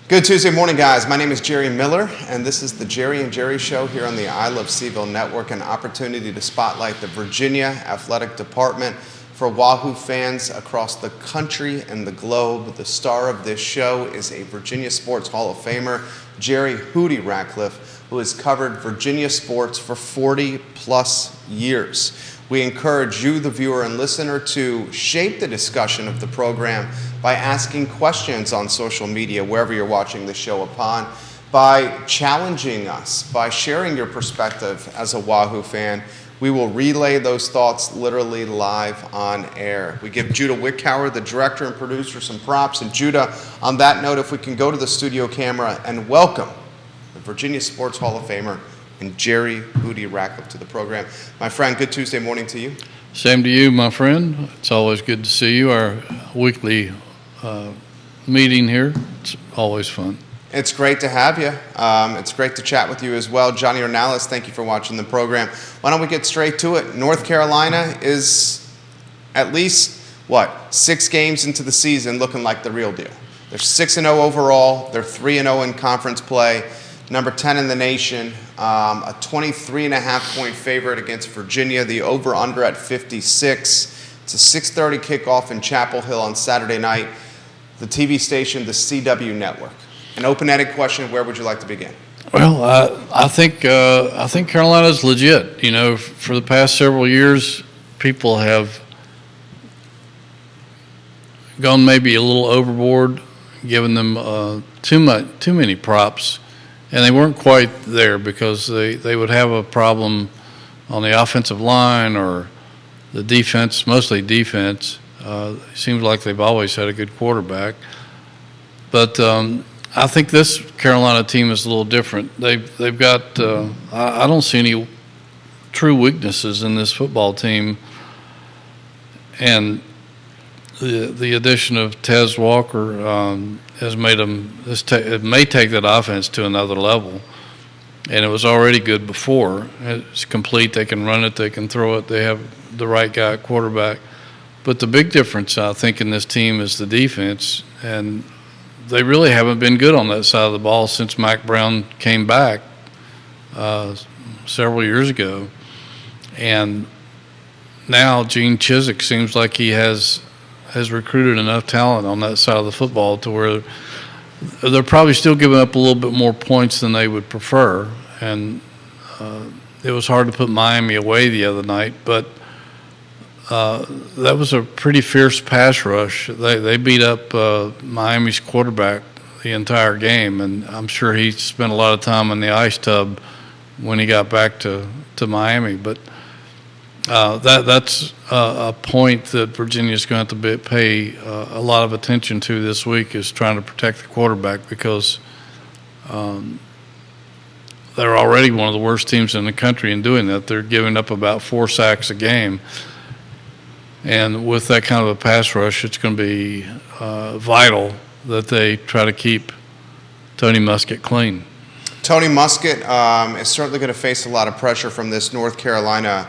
Good Tuesday morning, guys. My name is Jerry Miller, and this is the Jerry and Jerry Show here on the I Love CVille Network, an opportunity to spotlight the Virginia Athletic Department for Wahoo fans across the country and the globe. The star of this show is a Virginia Sports Hall of Famer, Jerry Hootie Ratcliffe, who has covered Virginia sports for 40-plus years. We encourage you, the viewer and listener, to shape the discussion of the program by asking questions on social media, wherever you're watching the show upon, by challenging us, by sharing your perspective as a Wahoo fan. We will relay those thoughts literally live on air. We give Judah Wickhauer, the director and producer, some props. And Judah, on that note, if we can go to the studio camera and welcome the Virginia Sports Hall of Famer and Jerry Hootie Ratcliffe to the program. My friend, good Tuesday morning to you. Same to you, my friend. It's always good to see you. Our weekly meeting here. It's always fun. It's great to have you. It's great to chat with you as well. Johnny Ornalis, thank you for watching the program. Why don't we get straight to it? North Carolina is at least, 6 games into the season looking like the real deal. They're 6-0 overall. They're 3-0 in conference play. Number 10 in the nation. A 23.5-point favorite against Virginia. The over-under at 56. It's a 6:30 kickoff in Chapel Hill on Saturday night. The TV station, the CW Network. An open-ended question, where would you like to begin? Well, I think Carolina's legit. You know, for the past several years, people have gone maybe a little overboard, given them too many props, and they weren't quite there because they would have a problem on the offensive line or the defense, mostly defense. It seems like they've always had a good quarterback, but I think this Carolina team is a little different. They've got I don't see any true weaknesses in this football team, and the addition of Tez Walker has made them. It may take that offense to another level, and it was already good before. It's complete. They can run it. They can throw it. They have the right guy at quarterback. But the big difference, I think, in this team is the defense, and they really haven't been good on that side of the ball since Mac Brown came back several years ago. And now Gene Chizik seems like he has recruited enough talent on that side of the football to where they're probably still giving up a little bit more points than they would prefer. And it was hard to put Miami away the other night, but that was a pretty fierce pass rush. They beat up Miami's quarterback the entire game, and I'm sure he spent a lot of time in the ice tub when he got back to Miami. But that's a point that Virginia's going to have to pay a lot of attention to this week, is trying to protect the quarterback, because they're already one of the worst teams in the country in doing that. They're giving up about 4 sacks a game. And with that kind of a pass rush, it's going to be vital that they try to keep Tony Muskett clean. Tony Muskett is certainly going to face a lot of pressure from this North Carolina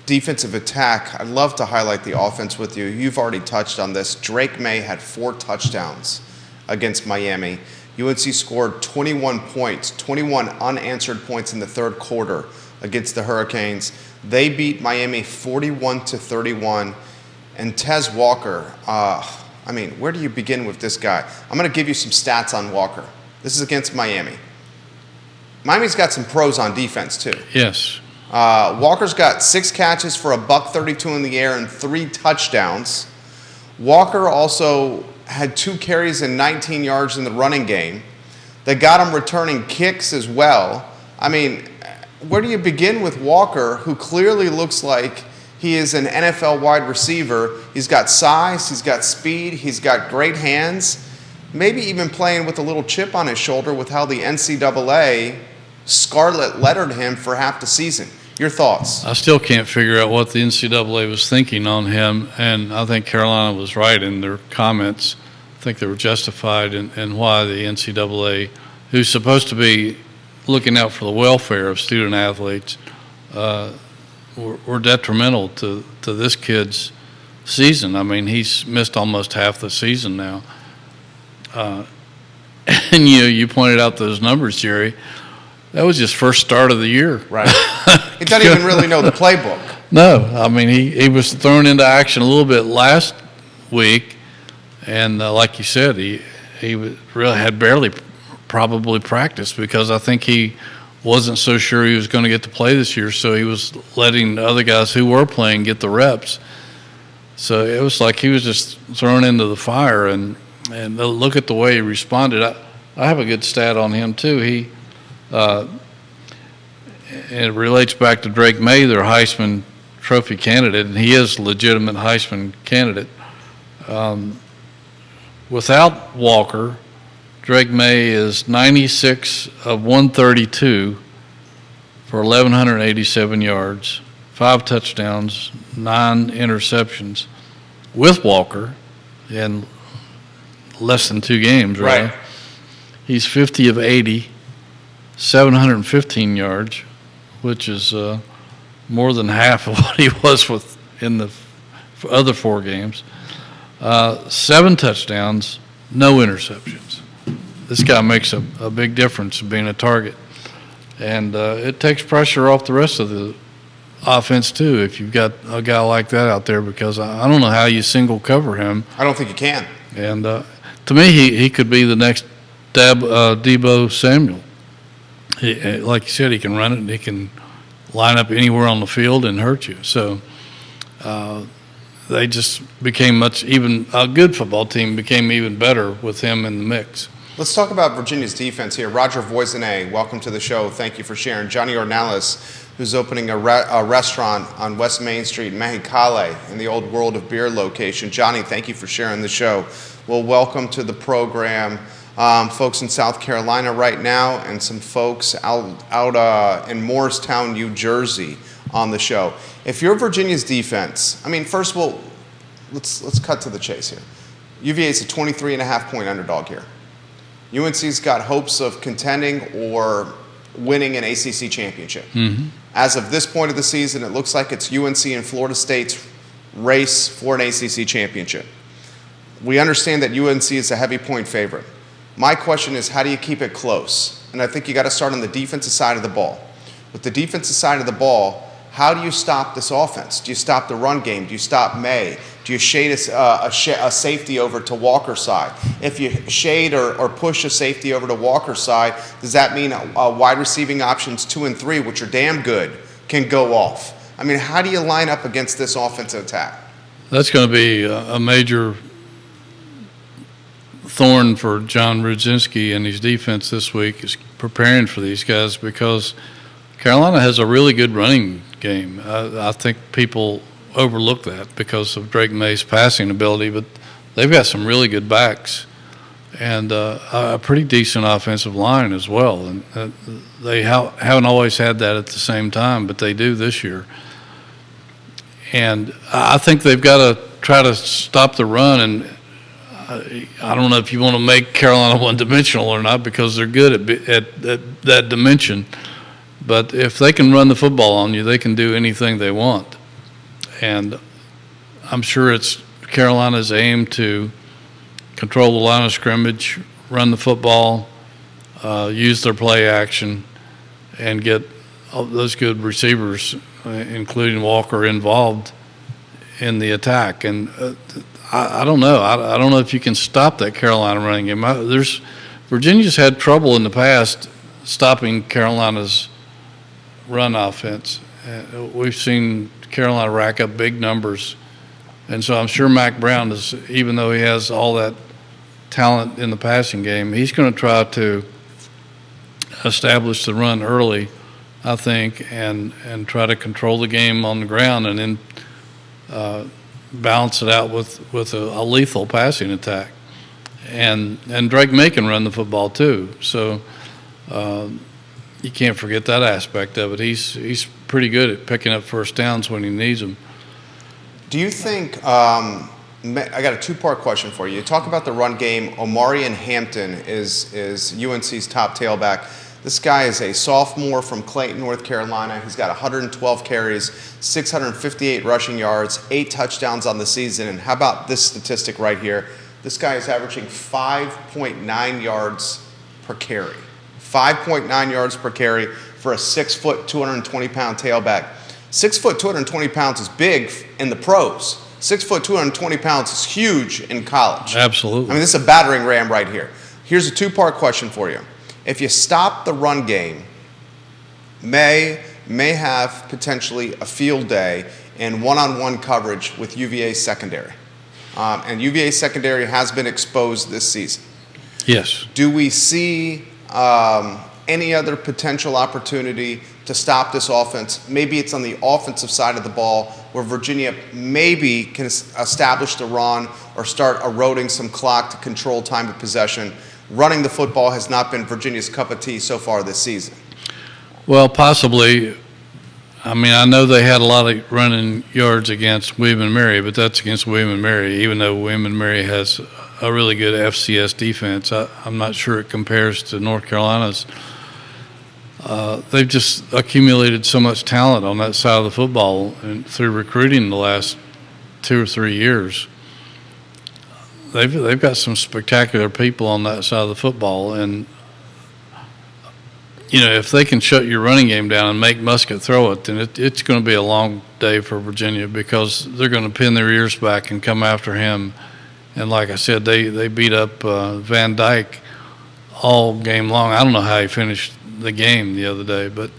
defensive attack. I'd love to highlight the offense with you. You've already touched on this. Drake May had 4 touchdowns against Miami. UNC scored 21 points, 21 unanswered points in the third quarter against the Hurricanes. They beat Miami 41-31. And Tez Walker, where do you begin with this guy? I'm going to give you some stats on Walker. This is against Miami. Miami's got some pros on defense, too. Yes. Walker's got 6 catches for $132 in the air and 3 touchdowns. Walker also had 2 carries and 19 yards in the running game. They got him returning kicks as well. Where do you begin with Walker, who clearly looks like he is an NFL wide receiver? He's got size, he's got speed, he's got great hands, maybe even playing with a little chip on his shoulder with how the NCAA scarlet lettered him for half the season. Your thoughts? I still can't figure out what the NCAA was thinking on him, and I think Carolina was right in their comments. I think they were justified in why the NCAA, who's supposed to be looking out for the welfare of student athletes, were detrimental to this kid's season. I mean, he's missed almost half the season now. And you pointed out those numbers, Jerry. That was his first start of the year. Right. He doesn't even really know the playbook. No, I mean, he was thrown into action a little bit last week, and like you said, he really had barely probably practiced because I think he wasn't so sure he was going to get to play this year, so he was letting the other guys who were playing get the reps. So it was like he was just thrown into the fire, and look at the way he responded. I have a good stat on him too. And it relates back to Drake May, their Heisman Trophy candidate, and he is a legitimate Heisman candidate. Without Walker, Drake May is 96 of 132 for 1,187 yards, 5 touchdowns, 9 interceptions. With Walker, in less than 2 games, right? He's 50 of 80, 715 yards, which is more than half of what he was in the other 4 games. 7 touchdowns, no interceptions. This guy makes a big difference being a target. And it takes pressure off the rest of the offense, too, if you've got a guy like that out there, because I don't know how you single cover him. I don't think you can. And to me, he could be the next Deebo Samuel. Like you said, he can run it, and he can line up anywhere on the field and hurt you. So they just became a good football team became even better with him in the mix. Let's talk about Virginia's defense here. Roger Voisinay, welcome to the show. Thank you for sharing. Johnny Ornelas, who's opening a restaurant on West Main Street in Mexicali in the Old World of Beer location. Johnny, thank you for sharing the show. Well, welcome to the program. Folks in South Carolina right now and some folks out in Morristown, New Jersey on the show. If you're Virginia's defense, I mean, first of all, let's cut to the chase here. UVA is a 23.5-point underdog here. UNC's got hopes of contending or winning an ACC championship. Mm-hmm. As of this point of the season, it looks like it's UNC and Florida State's race for an ACC championship. We understand that UNC is a heavy point favorite. My question is, how do you keep it close? And I think you got to start on the defensive side of the ball. With the defensive side of the ball, how do you stop this offense? Do you stop the run game? Do you stop May? Do you shade a safety over to Walker's side? If you shade or push a safety over to Walker's side, does that mean wide receiving options 2 and 3, which are damn good, can go off? I mean, how do you line up against this offensive attack? That's going to be a major thorn for John Rudzinski and his defense this week, is preparing for these guys, because Carolina has a really good running game. I think people overlook that because of Drake May's passing ability, but they've got some really good backs and a pretty decent offensive line as well. And they haven't always had that at the same time, but they do this year. And I think they've got to try to stop the run, and I don't know if you want to make Carolina one-dimensional or not, because they're good at that dimension. But if they can run the football on you, they can do anything they want. And I'm sure it's Carolina's aim to control the line of scrimmage, run the football, use their play action, and get those good receivers, including Walker, involved in the attack. And I don't know. I don't know if you can stop that Carolina running game. Virginia's had trouble in the past stopping Carolina's run offense. We've seen Carolina rack up big numbers. And so I'm sure Mac Brown is, even though he has all that talent in the passing game, he's going to try to establish the run early, I think, and try to control the game on the ground, and then balance it out with a lethal passing attack. And Drake May can run the football too. So you can't forget that aspect of it. He's pretty good at picking up first downs when he needs them. Do you think I got a two-part question for you. You talk about the run game. Omarion Hampton is UNC's top tailback. This guy is a sophomore from Clayton, North Carolina. He's got 112 carries, 658 rushing yards, 8 touchdowns on the season. And how about this statistic right here? This guy is averaging 5.9 yards per carry. 5.9 yards per carry for a 6 foot, 220-pound tailback. 6 foot, 220 pounds is big in the pros. 6 foot, 220 pounds is huge in college. Absolutely. I mean, this is a battering ram right here. Here's a two-part question for you. If you stop the run game, may have potentially a field day in one-on-one coverage with UVA secondary. And UVA secondary has been exposed this season. Yes. Do we see any other potential opportunity to stop this offense? Maybe it's on the offensive side of the ball where Virginia maybe can establish the run or start eroding some clock to control time of possession. Running the football has not been Virginia's cup of tea so far this season. Well, possibly. I mean, I know they had a lot of running yards against William & Mary, but that's against William & Mary, even though William & Mary has a really good FCS defense. I'm not sure it compares to North Carolina's. They've just accumulated so much talent on that side of the football and through recruiting the last 2 or 3 years. They've got some spectacular people on that side of the football, and you know, if they can shut your running game down and make Musket throw it, then it's going to be a long day for Virginia because they're going to pin their ears back and come after him. And like I said, they beat up Van Dyke all game long. I don't know how he finished the game the other day, but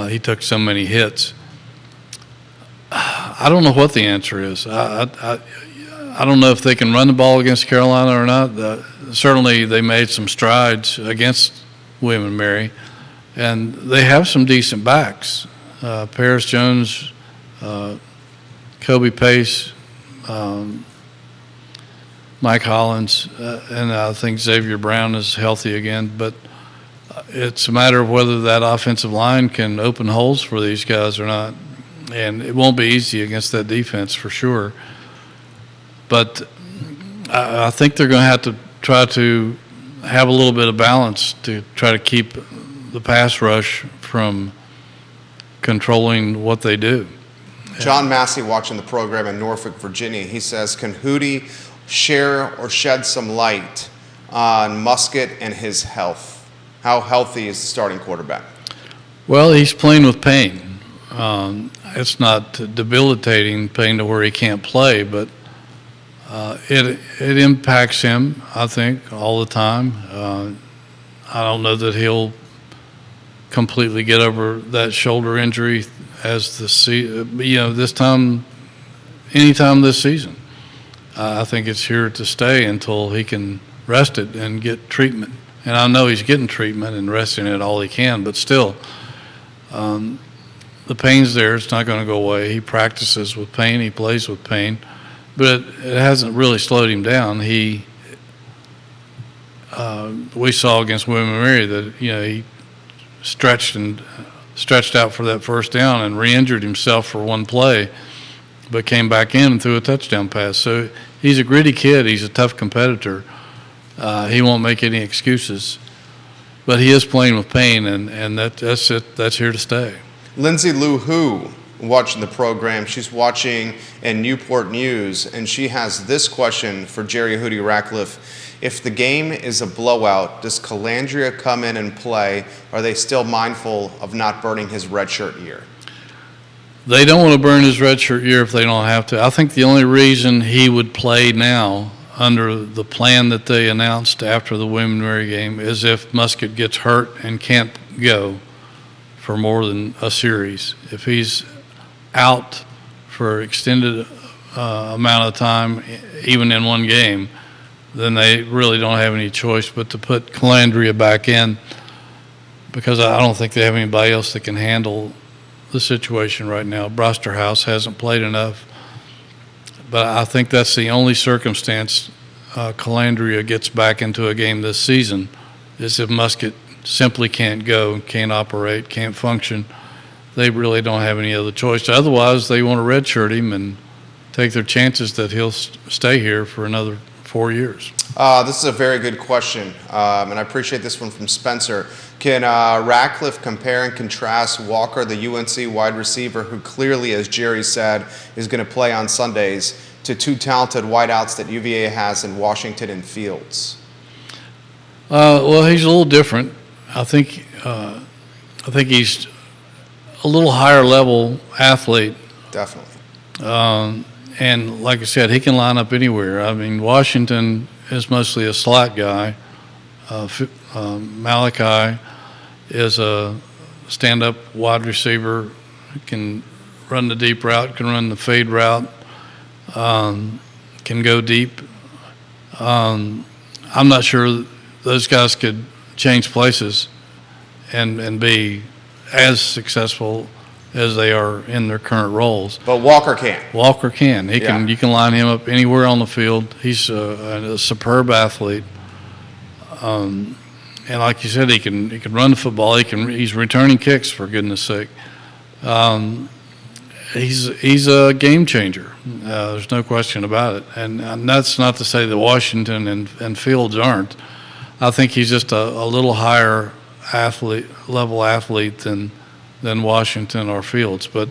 he took so many hits. I don't know what the answer is. I don't know if they can run the ball against Carolina or not. Certainly they made some strides against William & Mary, and they have some decent backs. Paris Jones, Kobe Pace, Mike Hollins, and I think Xavier Brown is healthy again. But it's a matter of whether that offensive line can open holes for these guys or not. And it won't be easy against that defense for sure. But I think they're going to have to try to have a little bit of balance to try to keep the pass rush from controlling what they do. John Massey, watching the program in Norfolk, Virginia, he says, can Hootie share or shed some light on Musket and his health? How healthy is the starting quarterback? Well, he's playing with pain. It's not debilitating pain to where he can't play, but it impacts him, I think, all the time. I don't know that he'll completely get over that shoulder injury as anytime this season. I think it's here to stay until he can rest it and get treatment. And I know he's getting treatment and resting it all he can, but still, the pain's there. It's not going to go away. He practices with pain. He plays with pain. But it hasn't really slowed him down. We saw against William & Mary that he stretched out for that first down and re-injured himself for one play, but came back in and threw a touchdown pass. So he's a gritty kid. He's a tough competitor. He won't make any excuses, but he is playing with pain, and that's it. That's here to stay. Lindsay Lou Who, watching the program, she's watching in Newport News, and she has this question for Jerry Hootie Ratcliffe. If the game is a blowout, does Calandria come in and play? Are they still mindful of not burning his redshirt year? They don't want to burn his redshirt year if they don't have to. I think the only reason he would play now under the plan that they announced after the William & Mary game is if Musket gets hurt and can't go for more than a series. If he's out for extended amount of time, even in one game, then they really don't have any choice but to put Calandria back in, because I don't think they have anybody else that can handle the situation right now. Brosterhouse hasn't played enough, but I think that's the only circumstance Calandria gets back into a game this season, is if Musket simply can't go, can't operate, can't function. They really don't have any other choice. Otherwise, they want to redshirt him and take their chances that he'll stay here for another 4 years. This is a very good question, and I appreciate this one from Spencer. Can Ratcliffe compare and contrast Walker, the UNC wide receiver, who clearly, as Jerry said, is going to play on Sundays, to two talented wideouts that UVA has in Washington and Fields? Well, he's a little different. I think he's a little higher level athlete. Definitely. And like I said, he can line up anywhere. I mean, Washington is mostly a slot guy. Malachi is a stand-up wide receiver, can run the deep route, can run the fade route, can go deep. I'm not sure those guys could change places and be as successful as they are in their current roles. But Walker can. Walker can. He can. Yeah. You can line him up anywhere on the field. He's a superb athlete. And like you said, he can run the football. He's returning kicks, for goodness sake. He's a game changer. There's no question about it. And that's not to say that Washington and Fields aren't. I think he's just a little higher level athlete than Washington or Fields. But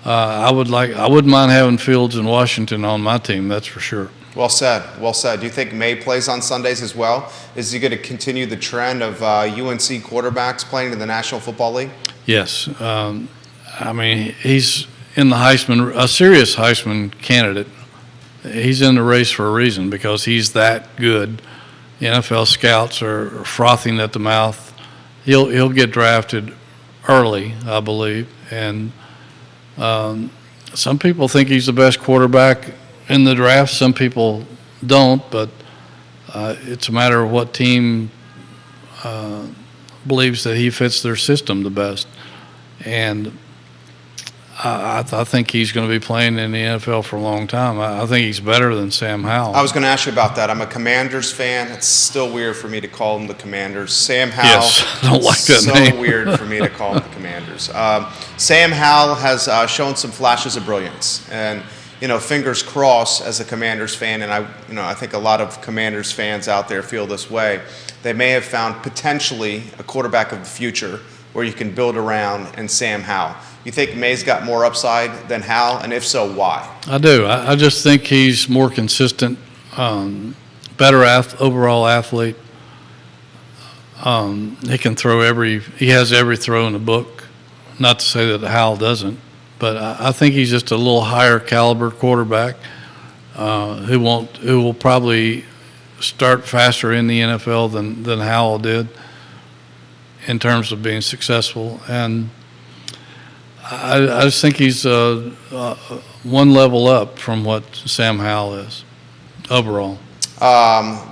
I wouldn't mind having Fields and Washington on my team. That's for sure. Well said. Well said. Do you think May plays on Sundays as well? Is he going to continue the trend of UNC quarterbacks playing in the National Football League? Yes. I mean, he's in the Heisman, a serious Heisman candidate. He's in the race for a reason because he's that good. The NFL scouts are frothing at the mouth. He'll get drafted early, I believe, and some people think he's the best quarterback in the draft. Some people don't, but it's a matter of what team believes that he fits their system the best. And I think he's going to be playing in the NFL for a long time. I think he's better than Sam Howell. I was going to ask you about that. I'm a Commanders fan. It's still weird for me to call them the Commanders. Sam Howell. Yes, I don't like that name. So weird for me to call them the Commanders. Sam Howell has shown some flashes of brilliance, and fingers crossed as a Commanders fan, and I think a lot of Commanders fans out there feel this way. They may have found potentially a quarterback of the future where you can build around in Sam Howell. You think May's got more upside than Howell, and if so, why? I do. I just think he's more consistent, better overall athlete. He can throw he has every throw in the book. Not to say that Howell doesn't, but I think he's just a little higher caliber quarterback who will probably start faster in the NFL than Howell did in terms of being successful. And I just think he's one level up from what Sam Howell is overall.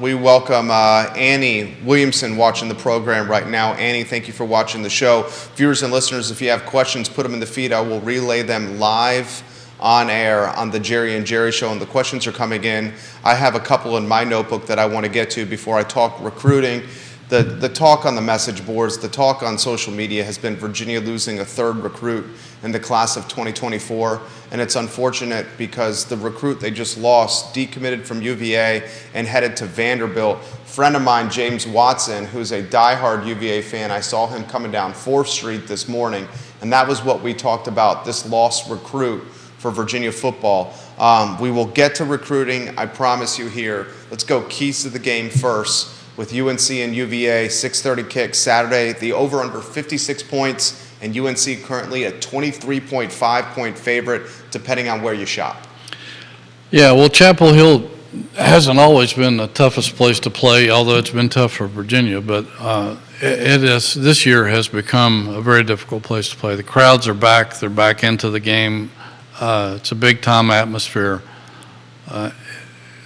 We welcome Annie Williamson watching the program right now. Annie, thank you for watching the show. Viewers and listeners, if you have questions, put them in the feed. I will relay them live on air on the Jerry and Jerry Show, and the questions are coming in. I have a couple in my notebook that I want to get to before I talk recruiting. The talk on the message boards, the talk on social media has been Virginia losing a third recruit in the class of 2024, and it's unfortunate because the recruit they just lost decommitted from UVA and headed to Vanderbilt. A friend of mine, James Watson, who's a diehard UVA fan, I saw him coming down 4th Street this morning, and that was what we talked about, this lost recruit for Virginia football. We will get to recruiting, I promise you here. Let's go keys to the game first. With UNC and UVA, 6:30 kick Saturday, the over-under 56 points, and UNC currently a 23.5-point favorite, depending on where you shop. Yeah, well, Chapel Hill hasn't always been the toughest place to play, although it's been tough for Virginia, but this year has become a very difficult place to play. The crowds are back. They're back into the game. It's a big-time atmosphere.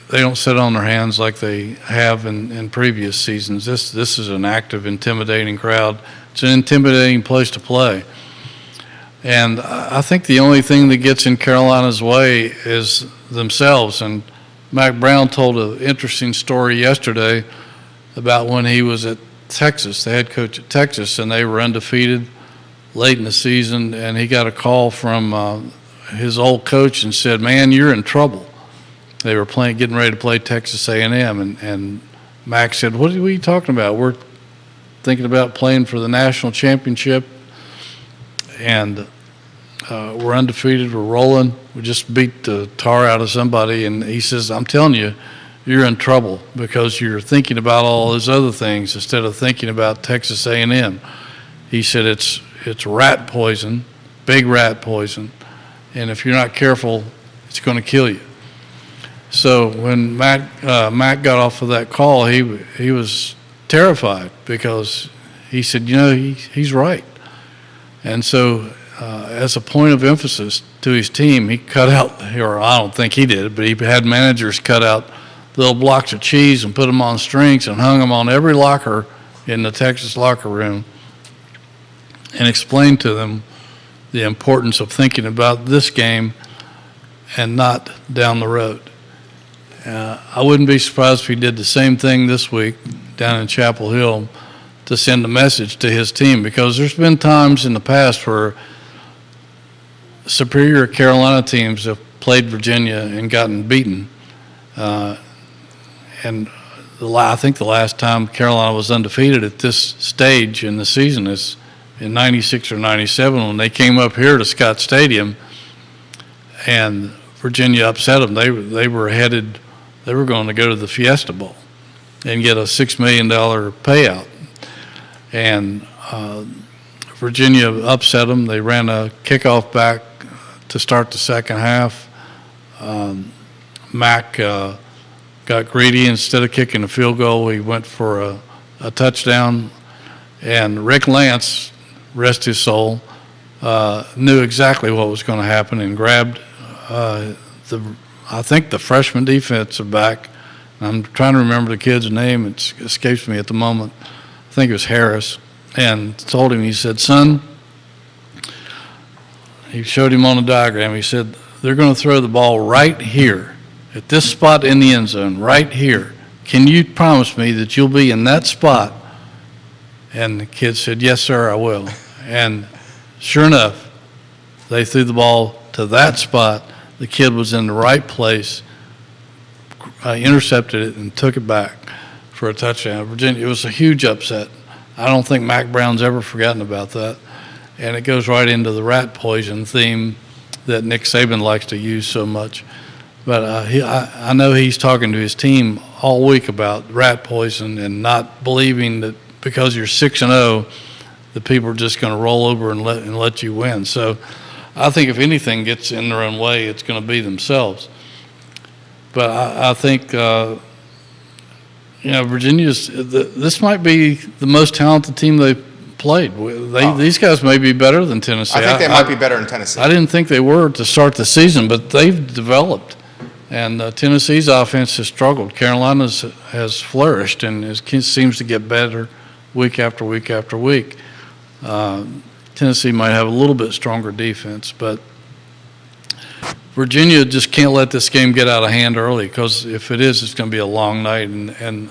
They don't sit on their hands like they have in previous seasons. This is an active, intimidating crowd. It's an intimidating place to play. And I think the only thing that gets in Carolina's way is themselves. And Mac Brown told an interesting story yesterday about when he was at Texas, the head coach at Texas, and they were undefeated late in the season, and he got a call from his old coach and said, "Man, you're in trouble." They were getting ready to play Texas A&M, and Max said, what are you talking about? We're thinking about playing for the national championship. And We're undefeated. We're rolling. We just beat the tar out of somebody. And he says, I'm telling you, you're in trouble because you're thinking about all those other things instead of thinking about Texas A&M. He said it's rat poison, big rat poison, and if you're not careful, it's going to kill you. So when Matt got off of that call, he was terrified because he said, he's right. And so as a point of emphasis to his team, he cut out, or I don't think he did, but he had managers cut out little blocks of cheese and put them on strings and hung them on every locker in the Texas locker room and explained to them the importance of thinking about this game and not down the road. I wouldn't be surprised if he did the same thing this week down in Chapel Hill to send a message to his team, because there's been times in the past where superior Carolina teams have played Virginia and gotten beaten. And I think the last time Carolina was undefeated at this stage in the season is in 96 or 97 when they came up here to Scott Stadium and Virginia upset them. They were going to go to the Fiesta Bowl and get a $6 million payout. And Virginia upset them. They ran a kickoff back to start the second half. Mac got greedy. Instead of kicking a field goal, he went for a touchdown. And Rick Lance, rest his soul, knew exactly what was going to happen and grabbed I think the freshman defensive back. I'm trying to remember the kid's name. It escapes me at the moment. I think it was Harris. And told him, he said, son, he showed him on the diagram. He said, they're going to throw the ball right here at this spot in the end zone, right here. Can you promise me that you'll be in that spot? And the kid said, yes, sir, I will. And sure enough, they threw the ball to that spot. The kid was in the right place, intercepted it, and took it back for a touchdown. Virginia, it was a huge upset. I don't think Mac Brown's ever forgotten about that. And it goes right into the rat poison theme that Nick Saban likes to use so much. But I know he's talking to his team all week about rat poison and not believing that because you're 6-0, the people are just going to roll over and let you win. So I think if anything gets in their own way, it's going to be themselves. But I think Virginia's. This might be the most talented team they've played. These guys may be better than Tennessee. I think they might be better than Tennessee. I didn't think they were to start the season, but they've developed. And Tennessee's offense has struggled. Carolina's has flourished and seems to get better week after week after week. Tennessee might have a little bit stronger defense, but Virginia just can't let this game get out of hand early, because if it is, it's going to be a long night, and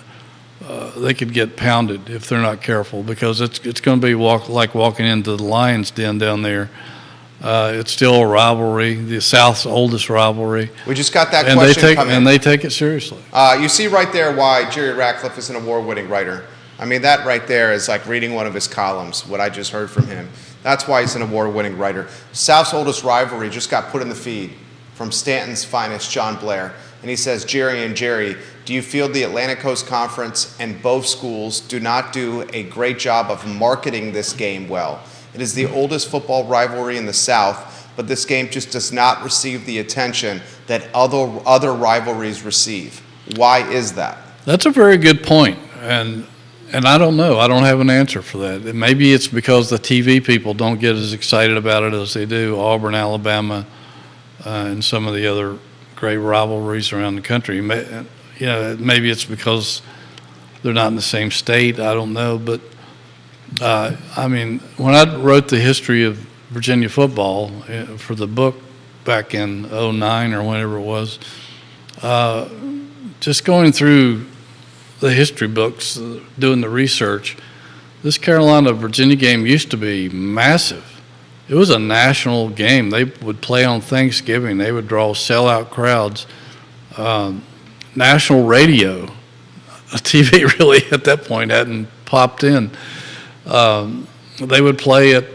they could get pounded if they're not careful, because it's going to be like walking into the Lions' den down there. It's still a rivalry, the South's oldest rivalry. We just got that question coming in. And they take it seriously. You see right there why Jerry Ratcliffe is an award-winning writer. I mean, that right there is like reading one of his columns, what I just heard from him. That's why he's an award-winning writer. South's oldest rivalry just got put in the feed from Stanton's finest, John Blair. And he says, Jerry and Jerry, do you feel the Atlantic Coast Conference and both schools do not do a great job of marketing this game well? It is the oldest football rivalry in the South, but this game just does not receive the attention that other rivalries receive. Why is that? That's a very good point, and I don't know. I don't have an answer for that. Maybe it's because the TV people don't get as excited about it as they do Auburn, Alabama, and some of the other great rivalries around the country. Maybe it's because they're not in the same state. I don't know, but when I wrote the history of Virginia football for the book back in 2009 or whenever it was, just going through the history books, doing the research, this Carolina-Virginia game used to be massive. It was a national game. They would play on Thanksgiving. They would draw sellout crowds. National radio, TV really at that point hadn't popped in. They would play at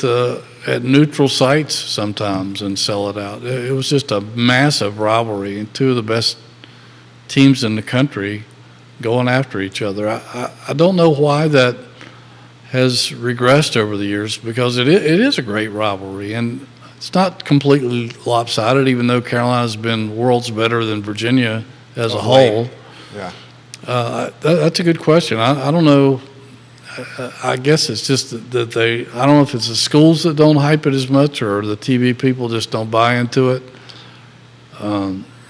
at neutral sites sometimes and sell it out. It was just a massive rivalry, and two of the best teams in the country going after each other. I don't know why that has regressed over the years, because it is a great rivalry, and it's not completely lopsided, even though Carolina's been worlds better than Virginia as a whole. Yeah. That's a good question. I don't know. I guess it's just that I don't know if it's the schools that don't hype it as much, or the TV people just don't buy into it.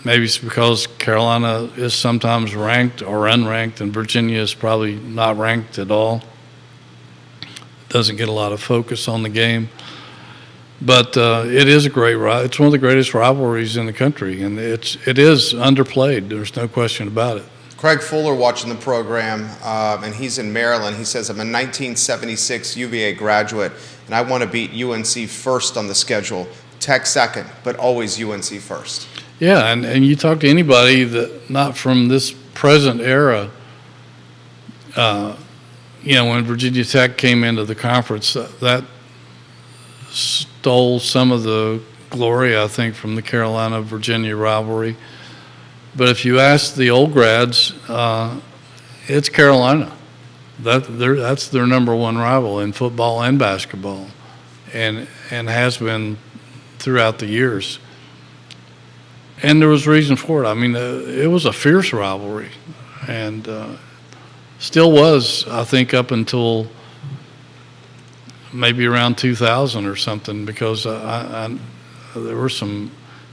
Maybe it's because Carolina is sometimes ranked or unranked, and Virginia is probably not ranked at all. Doesn't get a lot of focus on the game. But it is it's one of the greatest rivalries in the country, and it is underplayed. There's no question about it. Craig Fuller watching the program, and he's in Maryland. He says, I'm a 1976 UVA graduate, and I want to beat UNC first on the schedule. Tech second, but always UNC first. Yeah, and you talk to anybody that not from this present era, when Virginia Tech came into the conference, that stole some of the glory, I think, from the Carolina-Virginia rivalry. But if you ask the old grads, it's Carolina. That's their number one rival in football and basketball, and has been throughout the years. And there was reason for it. I mean, it was a fierce rivalry, and still was, I think, up until maybe around 2000 or something, because there were some.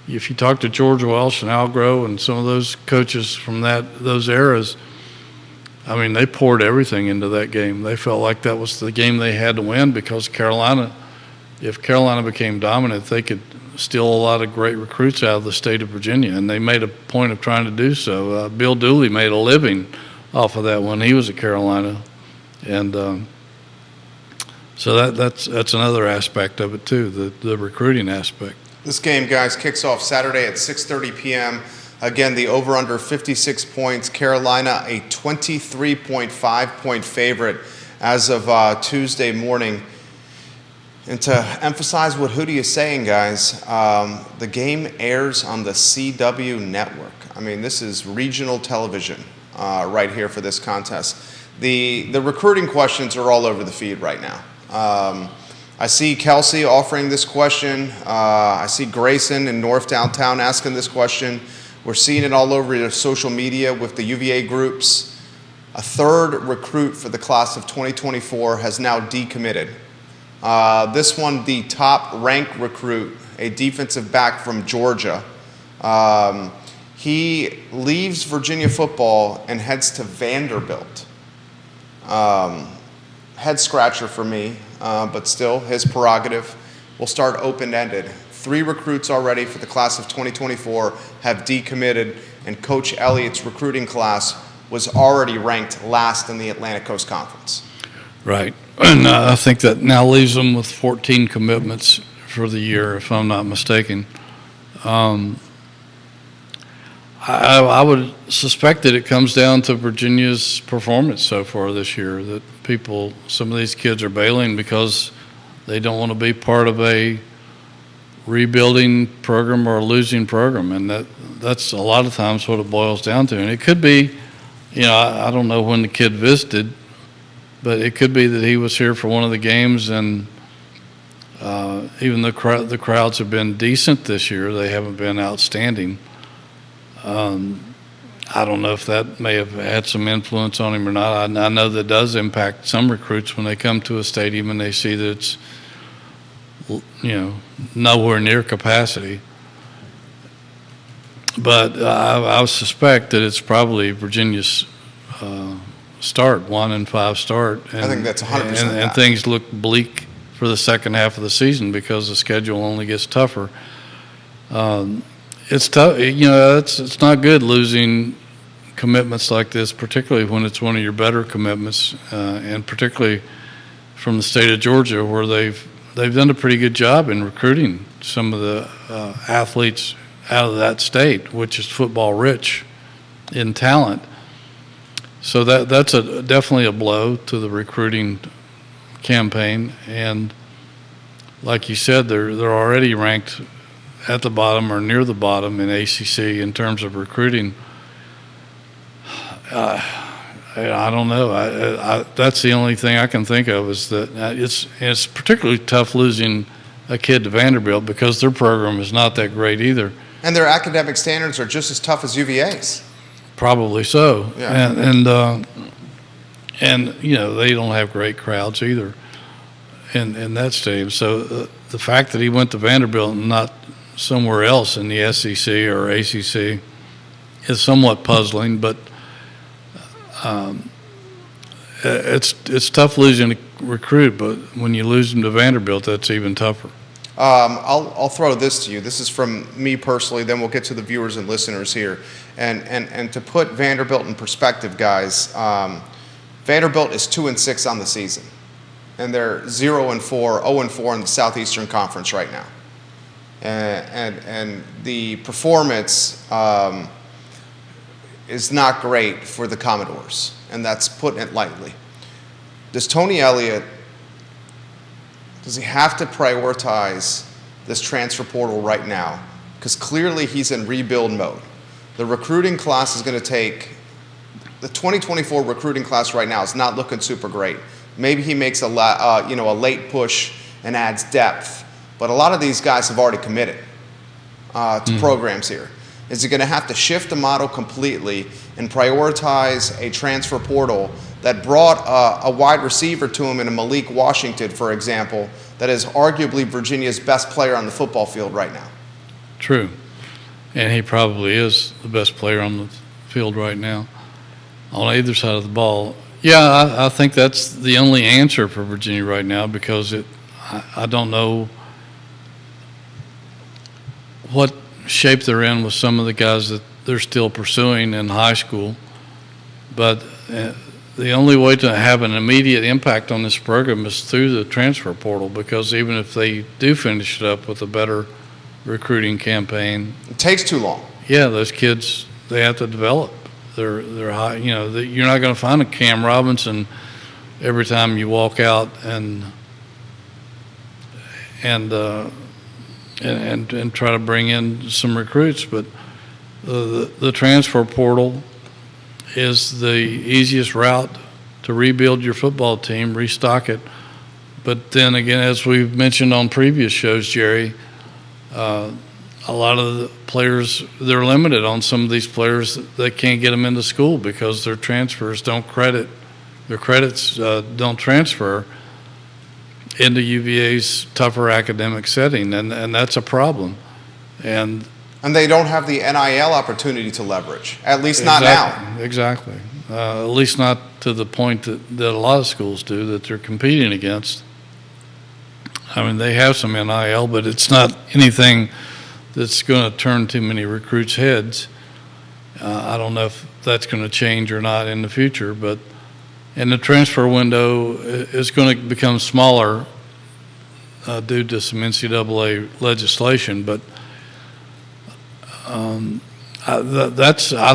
If you talk to George Welsh and Al Groh and some of those coaches from those eras, I mean, they poured everything into that game. They felt like that was the game they had to win, because if Carolina became dominant, they could steal a lot of great recruits out of the state of Virginia, and they made a point of trying to do so. Bill Dooley made a living off of that when he was at Carolina, and so that's another aspect of it too, the recruiting aspect. This game, guys, kicks off Saturday at 6:30 p.m. Again, the over-under 56 points. Carolina, a 23.5-point favorite as of Tuesday morning. And to emphasize what Hootie is saying, guys, the game airs on the CW network. I mean, this is regional television right here for this contest. The recruiting questions are all over the feed right now. I see Kelsey offering this question. I see Grayson in North Downtown asking this question. We're seeing it all over social media with the UVA groups. A third recruit for the class of 2024 has now decommitted. This one, the top-ranked recruit, a defensive back from Georgia. He leaves Virginia football and heads to Vanderbilt. Head scratcher for me, but still, his prerogative. Will start open-ended. 3 recruits already for the class of 2024 have decommitted, and Coach Elliott's recruiting class was already ranked last in the Atlantic Coast Conference. Right. And I think that now leaves them with 14 commitments for the year, if I'm not mistaken. I would suspect that it comes down to Virginia's performance so far this year, that some of these kids are bailing because they don't want to be part of a rebuilding program or a losing program, and that's a lot of times what it boils down to. And it could be, I don't know when the kid visited, but it could be that he was here for one of the games, and even the crowds have been decent this year. They haven't been outstanding. I don't know if that may have had some influence on him or not. I know that does impact some recruits when they come to a stadium and they see that it's, nowhere near capacity. But I suspect that it's probably Virginia's start, 1-5 start. I think that's 100%. And things look bleak for the second half of the season because the schedule only gets tougher. It's tough, it's not good losing commitments like this, particularly when it's one of your better commitments, and particularly from the state of Georgia, where they've done a pretty good job in recruiting some of the athletes out of that state, which is football rich in talent. So that's definitely a blow to the recruiting campaign, and like you said, they're already ranked at the bottom or near the bottom in ACC in terms of recruiting. I don't know. That's the only thing I can think of is that it's particularly tough losing a kid to Vanderbilt because their program is not that great either. And their academic standards are just as tough as UVA's. Probably so. Yeah. And you know, they don't have great crowds either in that stadium. So the fact that he went to Vanderbilt and not somewhere else in the SEC or ACC is somewhat puzzling, but it's tough losing a recruit, but when you lose them to Vanderbilt, that's even tougher. I'll throw this to you. This is from me personally, then we'll get to the viewers and listeners here. And to put Vanderbilt in perspective, guys, Vanderbilt is 2-6 on the season. And they're 0-4, 0-4 in the Southeastern Conference right now. And the performance is not great for the Commodores, and that's putting it lightly. Does Tony Elliott, does he have to prioritize this transfer portal right now? Because clearly he's in rebuild mode. The recruiting class is going to take, the 2024 recruiting class right now is not looking super great. Maybe he makes a late push and adds depth, but a lot of these guys have already committed to programs here. Is he going to have to shift the model completely and prioritize a transfer portal that brought a wide receiver to him in a Malik Washington, for example, that is arguably Virginia's best player on the football field right now? True. And he probably is the best player on the field right now on either side of the ball. Yeah, I think that's the only answer for Virginia right now because I don't know what shape they're in with some of the guys that they're still pursuing in high school. But the only way to have an immediate impact on this program is through the transfer portal, because even if they do finish it up with a better recruiting campaign, it takes too long. Yeah, those kids, they have to develop. They're high. You know, you're not going to find a Cam Robinson every time you walk out and try to bring in some recruits. But the transfer portal is the easiest route to rebuild your football team, restock it. But then again, as we've mentioned on previous shows, Jerry, a lot of the players, they're limited on some of these players. They can't get them into school because their transfers don't credit, their credits don't transfer into UVA's tougher academic setting, and that's a problem. And they don't have the NIL opportunity to leverage, at least not now. Exactly. At least not to the point that a lot of schools do that they're competing against. I mean, they have some NIL, but it's not anything that's going to turn too many recruits' heads. I don't know if that's going to change or not in the future, but and the transfer window is going to become smaller due to some NCAA legislation. But I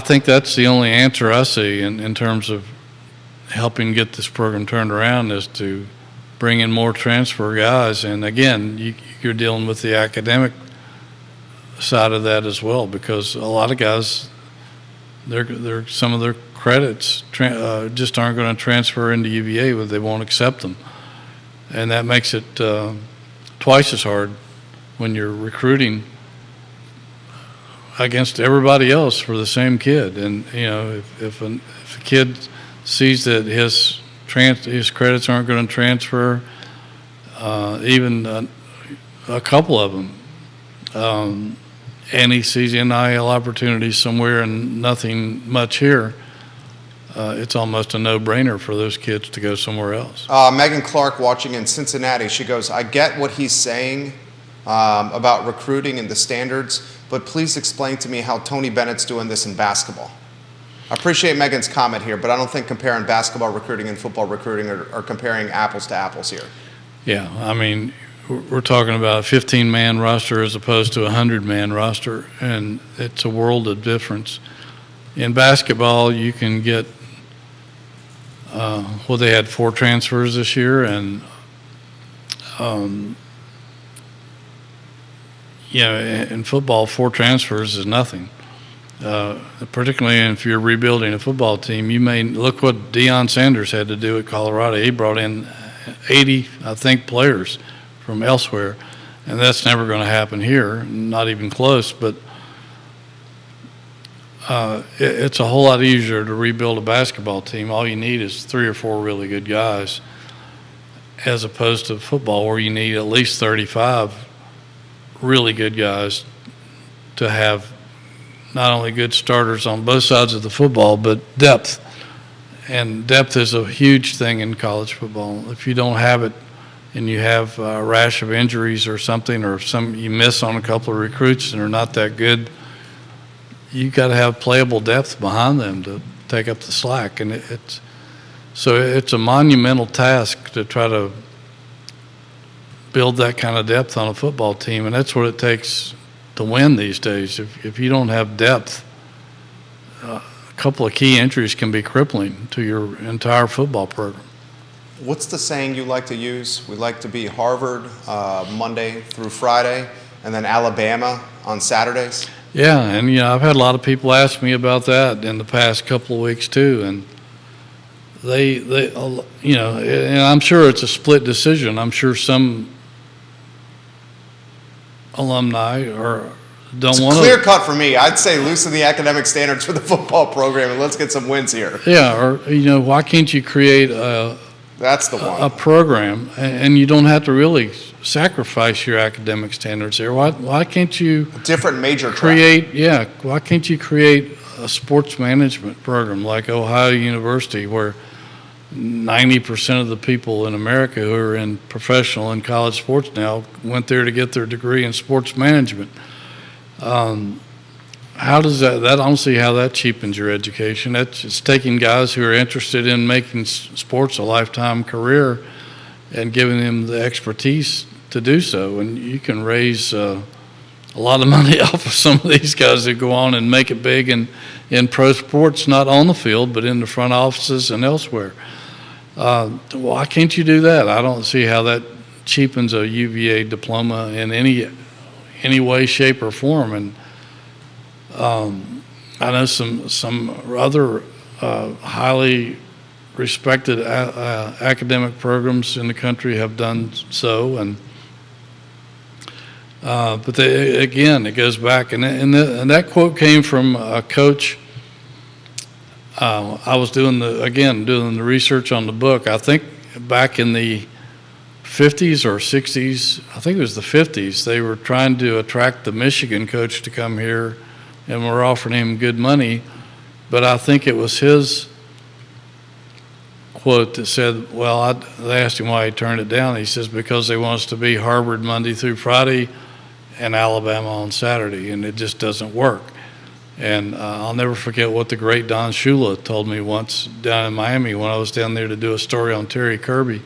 think that's the only answer I see in terms of helping get this program turned around, is to bring in more transfer guys. And again, you're dealing with the academic side of that as well, because a lot of guys, some of their credits just aren't going to transfer into UVA, but they won't accept them, and that makes it twice as hard when you're recruiting against everybody else for the same kid. And you know, if a kid sees that his credits aren't going to transfer, even a couple of them, and he sees NIL opportunities somewhere and nothing much here, it's almost a no-brainer for those kids to go somewhere else. Megan Clark, watching in Cincinnati, she goes, I get what he's saying about recruiting and the standards, but please explain to me how Tony Bennett's doing this in basketball. I appreciate Megan's comment here, but I don't think comparing basketball recruiting and football recruiting are comparing apples to apples here. Yeah, I mean, we're talking about a 15-man roster as opposed to a 100-man roster, and it's a world of difference. In basketball, you can get, they had 4 transfers this year, and in football, 4 transfers is nothing. Particularly if you're rebuilding a football team, you may look what Deion Sanders had to do at Colorado. He brought in 80, I think, players from elsewhere, and that's never going to happen here, not even close. But it's a whole lot easier to rebuild a basketball team. All you need is 3 or 4 really good guys, as opposed to football where you need at least 35 really good guys to have not only good starters on both sides of the football, but depth. And depth is a huge thing in college football. If you don't have it and you have a rash of injuries or something, or you miss on a couple of recruits and are not that good, you got to have playable depth behind them to take up the slack. And it's a monumental task to try to build that kind of depth on a football team, and that's what it takes to win these days. If you don't have depth, a couple of key injuries can be crippling to your entire football program. What's the saying you like to use? We like to be Harvard Monday through Friday, and then Alabama on Saturdays. Yeah, and I've had a lot of people ask me about that in the past couple of weeks too, and they and I'm sure it's a split decision. I'm sure some alumni don't want to. Clear cut for me. I'd say loosen the academic standards for the football program and let's get some wins here. Yeah, or why can't you create that's the one. A program, and you don't have to really sacrifice your academic standards there. Why can't you a different major create? track. Yeah, why can't you create a sports management program like Ohio University, where 90% of the people in America who are in professional and college sports now went there to get their degree in sports management? How does that I don't see how that cheapens your education. It's taking guys who are interested in making sports a lifetime career and giving them the expertise to do so. And you can raise a lot of money off of some of these guys that go on and make it big in pro sports, not on the field, but in the front offices and elsewhere. Why can't you do that? I don't see how that cheapens a UVA diploma in any way, shape, or form. And I know some other highly respected academic programs in the country have done so, and but again, it goes back, and that quote came from a coach. I was doing the research on the book. I think back in the 50s or 60s, I think it was the 50s, they were trying to attract the Michigan coach to come here, and were offering him good money. But I think it was his quote that said, they asked him why he turned it down. He says, because they want us to be Harvard Monday through Friday and Alabama on Saturday, and it just doesn't work. And I'll never forget what the great Don Shula told me once down in Miami when I was down there to do a story on Terry Kirby.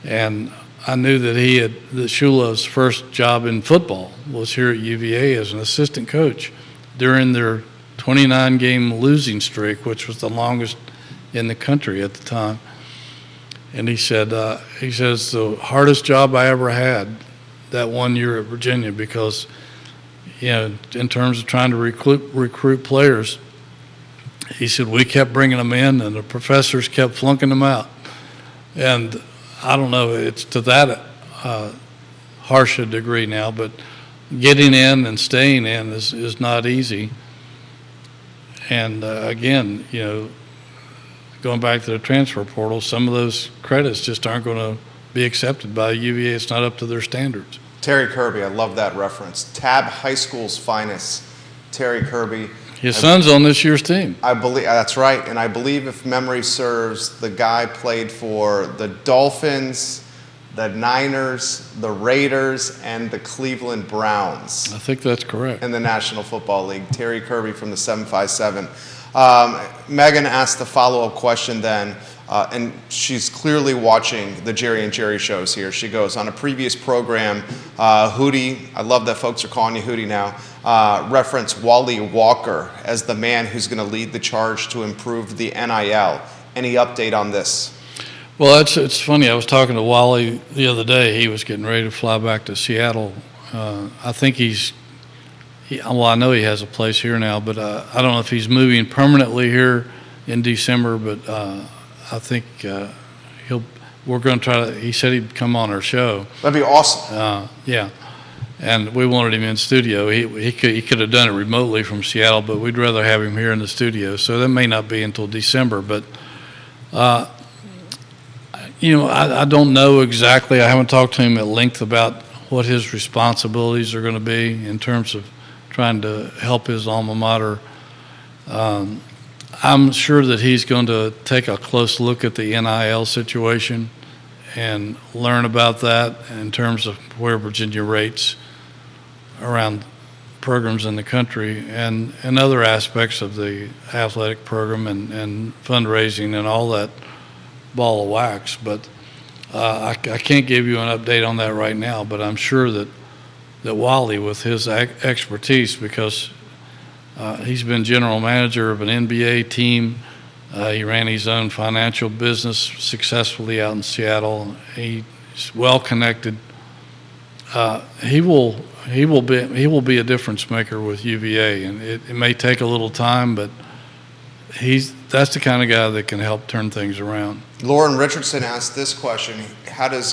And I knew that Shula's first job in football was here at UVA as an assistant coach during their 29-game losing streak, which was the longest in the country at the time. And he says, the hardest job I ever had that 1 year at Virginia, because in terms of trying to recruit players, he said, we kept bringing them in and the professors kept flunking them out. And I don't know, it's to that harsh a degree now, but getting in and staying in is not easy. And again, going back to the transfer portal, some of those credits just aren't going to be accepted by UVA. It's not up to their standards. Terry Kirby, I love that reference. Tab High School's finest, Terry Kirby. His son's on this year's team. I believe that's right, and I believe, if memory serves, the guy played for the Dolphins, the Niners, the Raiders, and the Cleveland Browns. I think that's correct. In the National Football League. Terry Kirby from the 757. Megan asked the follow-up question then, and she's clearly watching the Jerry and Jerry shows here. She goes, on a previous program, Hootie, I love that folks are calling you Hootie now, referenced Wally Walker as the man who's going to lead the charge to improve the NIL. Any update on this? Well, it's funny. I was talking to Wally the other day. He was getting ready to fly back to Seattle I think I know he has a place here now, but I don't know if he's moving permanently here in December, but I think we're going to try to, he said he'd come on our show. That'd be awesome. Yeah. And we wanted him in studio. He could have done it remotely from Seattle, but we'd rather have him here in the studio. So that may not be until December, but I don't know exactly. I haven't talked to him at length about what his responsibilities are going to be in terms of trying to help his alma mater. I'm sure that he's going to take a close look at the NIL situation and learn about that in terms of where Virginia rates around programs in the country and other aspects of the athletic program and fundraising and all that ball of wax. But I can't give you an update on that right now, but I'm sure that Wally, with his expertise, because he's been general manager of an NBA team, he ran his own financial business successfully out in Seattle. He's well connected. He will be a difference maker with UVA, and it may take a little time, but that's the kind of guy that can help turn things around. Lauren Richardson asked this question: how does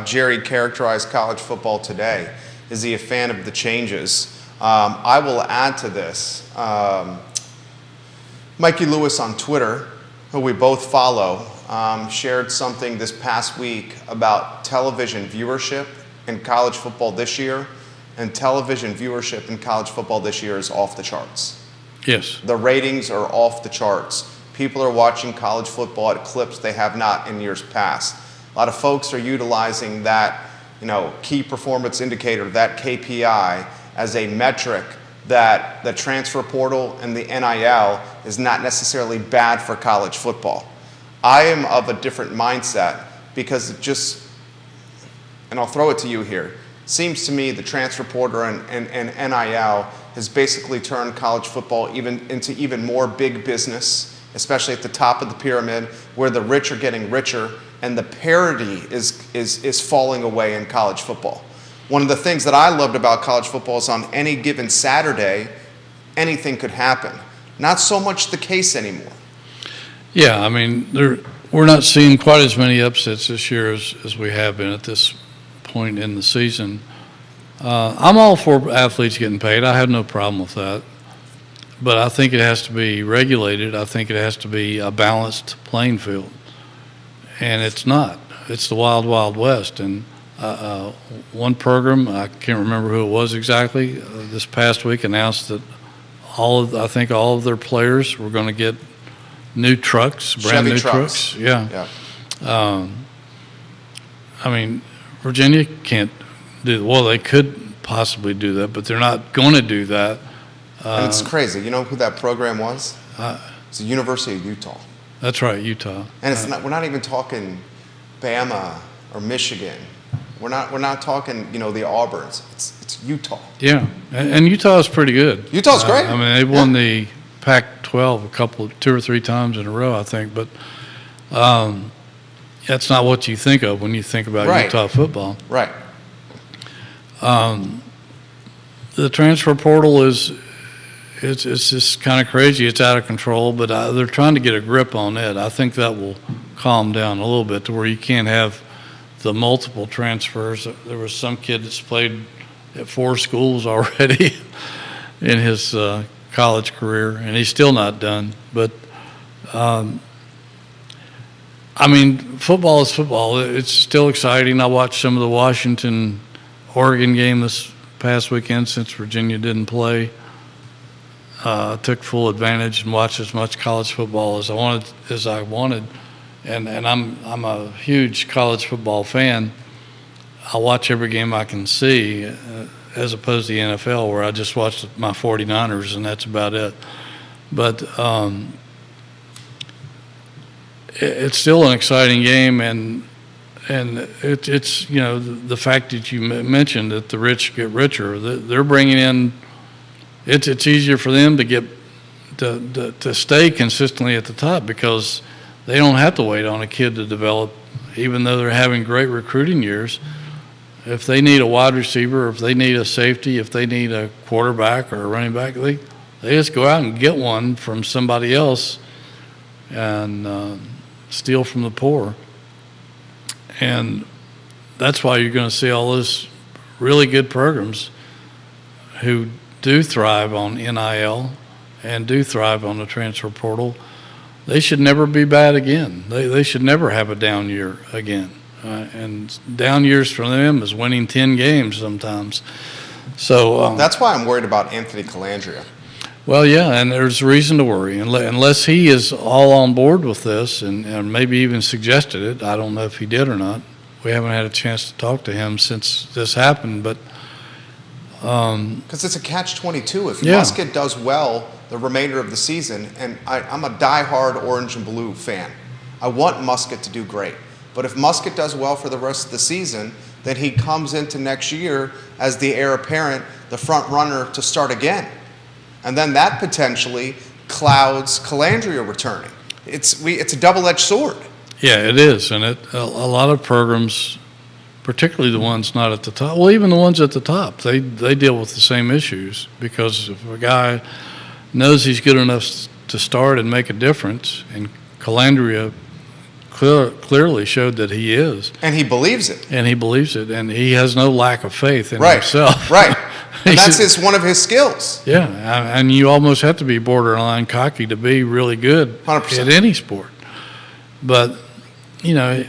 Jerry characterize college football today? Is he a fan of the changes? I will add to this. Mikey Lewis on Twitter, who we both follow, shared something this past week about television viewership in college football this year, and television viewership in college football this year is off the charts. Yes. The ratings are off the charts. People are watching college football at clips they have not in years past. A lot of folks are utilizing that, key performance indicator, that KPI, as a metric that the transfer portal and the NIL is not necessarily bad for college football. I am of a different mindset because and I'll throw it to you here, seems to me the transfer portal and NIL has basically turned college football into even more big business, especially at the top of the pyramid, where the rich are getting richer and the parity is falling away in college football. One of the things that I loved about college football is on any given Saturday, anything could happen. Not so much the case anymore. Yeah, I mean, we're not seeing quite as many upsets this year as we have been at this point in the season. I'm all for athletes getting paid. I have no problem with that. But I think it has to be regulated. I think it has to be a balanced playing field. And it's not. It's the wild, wild west. And one program, I can't remember who it was exactly, this past week announced that all of their players were going to get new trucks, brand new trucks. Yeah. I mean, Virginia can't do, well, they could possibly do that, but they're not going to do that. And it's crazy. You know who that program was? It's the University of Utah. That's right, Utah. And we're not even talking Bama or Michigan. We're not talking, the Auburns. It's Utah. Yeah, and Utah is pretty good. Utah's great. I mean, they won the Pac-12 two or three times in a row, I think. But that's not what you think of when you think about Utah football. Right. The transfer portal it's just kind of crazy. It's out of control, but they're trying to get a grip on it. I think that will calm down a little bit to where you can't have the multiple transfers. There was some kid that's played at 4 schools already in his college career, and he's still not done. But, I mean, football is football. It's still exciting. I watched some of the Washington-Oregon game this past weekend since Virginia didn't play. Took full advantage and watched as much college football as I wanted. And I'm a huge college football fan. I watch every game I can see, as opposed to the NFL, where I just watch my 49ers and that's about it. But it's still an exciting game, and it's the fact that you mentioned that the rich get richer. They're bringing in. It's easier for them to get to stay consistently at the top because they don't have to wait on a kid to develop, even though they're having great recruiting years. if they need a wide receiver, if they need a safety, if they need a quarterback or a running back, they just go out and get one from somebody else and steal from the poor. And that's why you're going to see all those really good programs who do thrive on NIL and do thrive on the transfer portal. They should never be bad again. They should never have a down year again. And down years for them is winning 10 games sometimes. So that's why I'm worried about Anthony Calandria. Well, yeah, and there's reason to worry. Unless he is all on board with this and maybe even suggested it. I don't know if he did or not. We haven't had a chance to talk to him since this happened. But because it's a catch-22. If Musket does well the remainder of the season, and I'm a diehard orange and blue fan. I want Musket to do great. But if Musket does well for the rest of the season, then he comes into next year as the heir apparent, the front runner to start again. And then that potentially clouds Calandria returning. It's a double-edged sword. Yeah, it is. And a lot of programs, particularly the ones not at the top, well, even the ones at the top, they deal with the same issues. Because if a guy knows he's good enough to start and make a difference, and Calandria clearly showed that he is. And he believes it. And he has no lack of faith in himself. Right. And that's one of his skills. Yeah, and you almost have to be borderline cocky to be really good 100%. At any sport. But, he may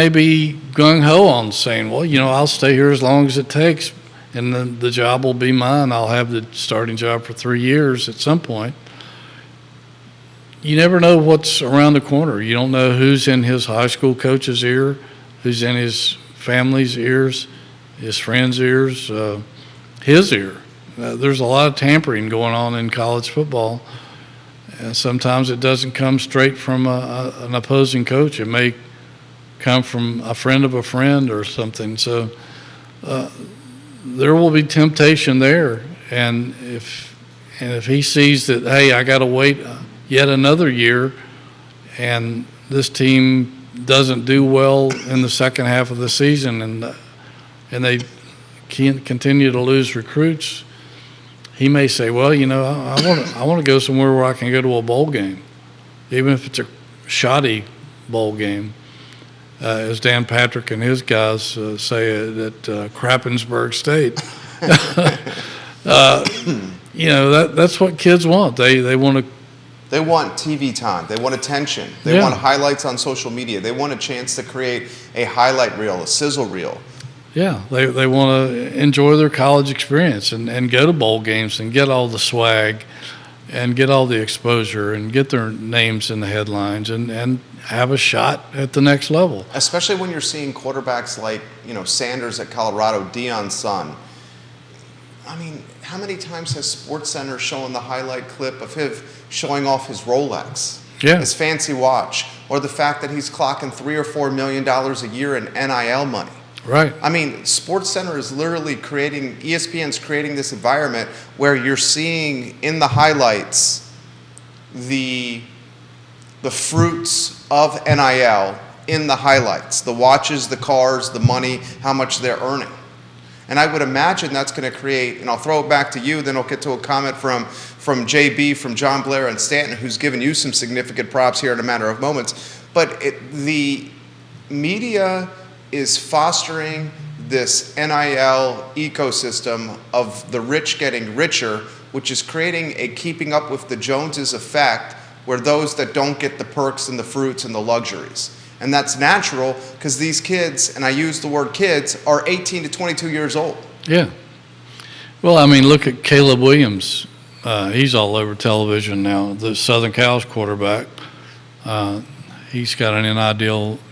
be gung-ho on saying, well, I'll stay here as long as it takes, and then the job will be mine. I'll have the starting job for 3 years at some point. You never know what's around the corner. You don't know who's in his high school coach's ear, who's in his family's ears, his friends' ears, his ear. There's a lot of tampering going on in college football. And sometimes it doesn't come straight from an opposing coach. It may come from a friend of a friend or something. So there will be temptation there. And if he sees that, hey, I got to wait yet another year, and this team doesn't do well in the second half of the season, and they can't continue to lose recruits, he may say, well, I want to go somewhere where I can go to a bowl game, even if it's a shoddy bowl game, as Dan Patrick and his guys say at Krappensburg State. That's what kids want. They want to. They want TV time. They want attention. They want highlights on social media. They want a chance to create a highlight reel, a sizzle reel. Yeah, they want to enjoy their college experience and go to bowl games and get all the swag and get all the exposure and get their names in the headlines and have a shot at the next level. Especially when you're seeing quarterbacks like, Sanders at Colorado, Deion's son. I mean, how many times has SportsCenter shown the highlight clip of him showing off his Rolex, his fancy watch, or the fact that he's clocking $3 or $4 million a year in NIL money? Right. I mean, SportsCenter is literally ESPN's creating this environment where you're seeing in the highlights the fruits of NIL in the highlights, the watches, the cars, the money, how much they're earning. And I would imagine that's going to create, and I'll throw it back to you, then I'll get to a comment from JB, from John Blair and Stanton, who's given you some significant props here in a matter of moments. But the media is fostering this NIL ecosystem of the rich getting richer, which is creating a keeping up with the Joneses effect, where those that don't get the perks and the fruits and the luxuries. And that's natural because these kids, and I use the word kids, are 18 to 22 years old. Yeah. Well, I mean, look at Caleb Williams. He's all over television now, the Southern Cal's quarterback. He's got an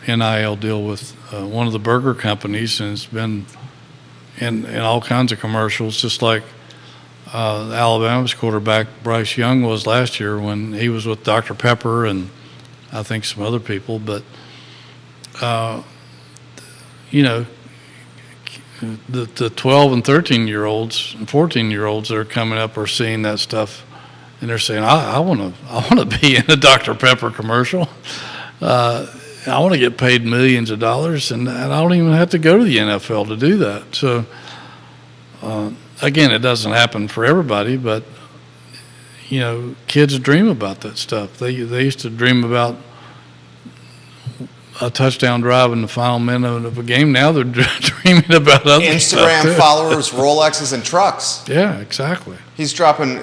NIL deal with one of the burger companies, and it's been in all kinds of commercials, just like Alabama's quarterback Bryce Young was last year when he was with Dr. Pepper and I think some other people. But the 12 and 13-year-olds and 14-year-olds that are coming up are seeing that stuff, and they're saying, I want to be in a Dr. Pepper commercial. I want to get paid millions of dollars, and I don't even have to go to the NFL to do that. So, again, it doesn't happen for everybody, but, kids dream about that stuff. They used to dream about a touchdown drive in the final minute of a game. Now they're dreaming about other Instagram stuff. followers, Rolexes, and trucks. Yeah, exactly. He's dropping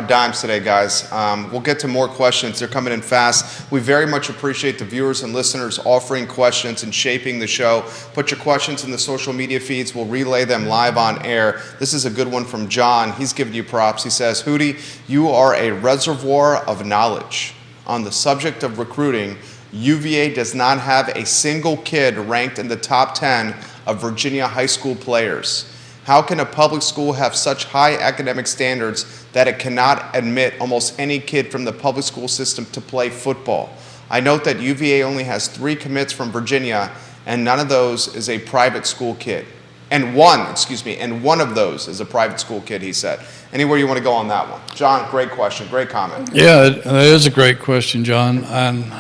dimes today, guys. We'll get to more questions. They're coming in fast. We very much appreciate the viewers and listeners offering questions and shaping the show. Put your questions in the social media feeds. We'll relay them live on air. This is a good one from John. He's giving you props. He says, Hootie, you are a reservoir of knowledge. On the subject of recruiting, UVA does not have a single kid ranked in the top 10 of Virginia high school players. How can a public school have such high academic standards that it cannot admit almost any kid from the public school system to play football? I note that UVA only has 3 commits from Virginia, and none of those is a private school kid. And one of those is a private school kid, he said. Anywhere you want to go on that one? John, great question, great comment. Yeah, that is a great question, John. And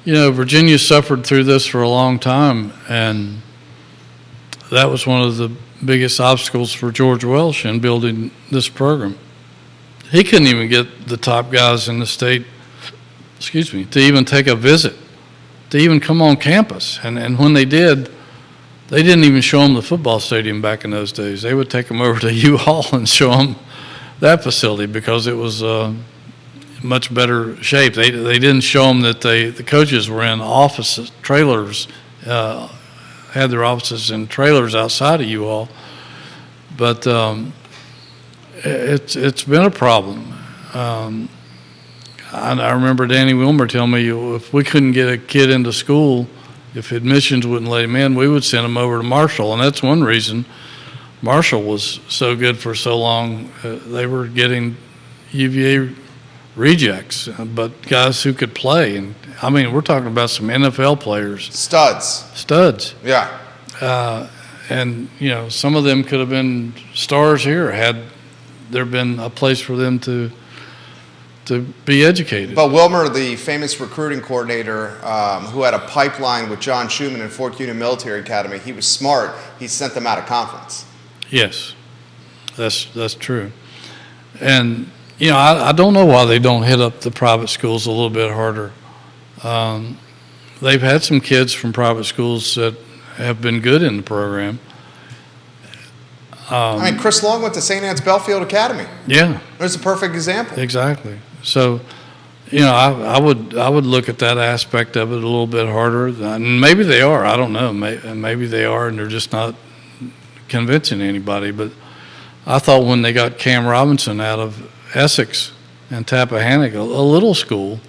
Virginia suffered through this for a long time, and that was one of the biggest obstacles for George Welsh in building this program. He couldn't even get the top guys in the state, to even take a visit, to even come on campus. And when they did, they didn't even show them the football stadium back in those days. They would take them over to U-Haul and show them that facility because it was much better shape. They didn't show them that the coaches were in offices, trailers, had their offices in trailers outside of U-Haul. But it's been a problem. I remember Danny Wilmer telling me if we couldn't get a kid into school, if admissions wouldn't let him in, we would send him over to Marshall. And that's one reason Marshall was so good for so long. They were getting UVA rejects, but guys who could play. And I mean, we're talking about some NFL players. Studs. Yeah. And, some of them could have been stars here had there been a place for them to be educated. But Wilmer, the famous recruiting coordinator who had a pipeline with John Schumann in Fort Union Military Academy, he was smart. He sent them out of conference. Yes, that's true. And, I don't know why they don't hit up the private schools a little bit harder. They've had some kids from private schools that have been good in the program. Chris Long went to St. Anne's Belfield Academy. Yeah. There's a perfect example. Exactly. So, I would look at that aspect of it a little bit harder. And maybe they are. I don't know. Maybe they are, and they're just not convincing anybody. But I thought when they got Cam Robinson out of Essex and Tappahannock, a little school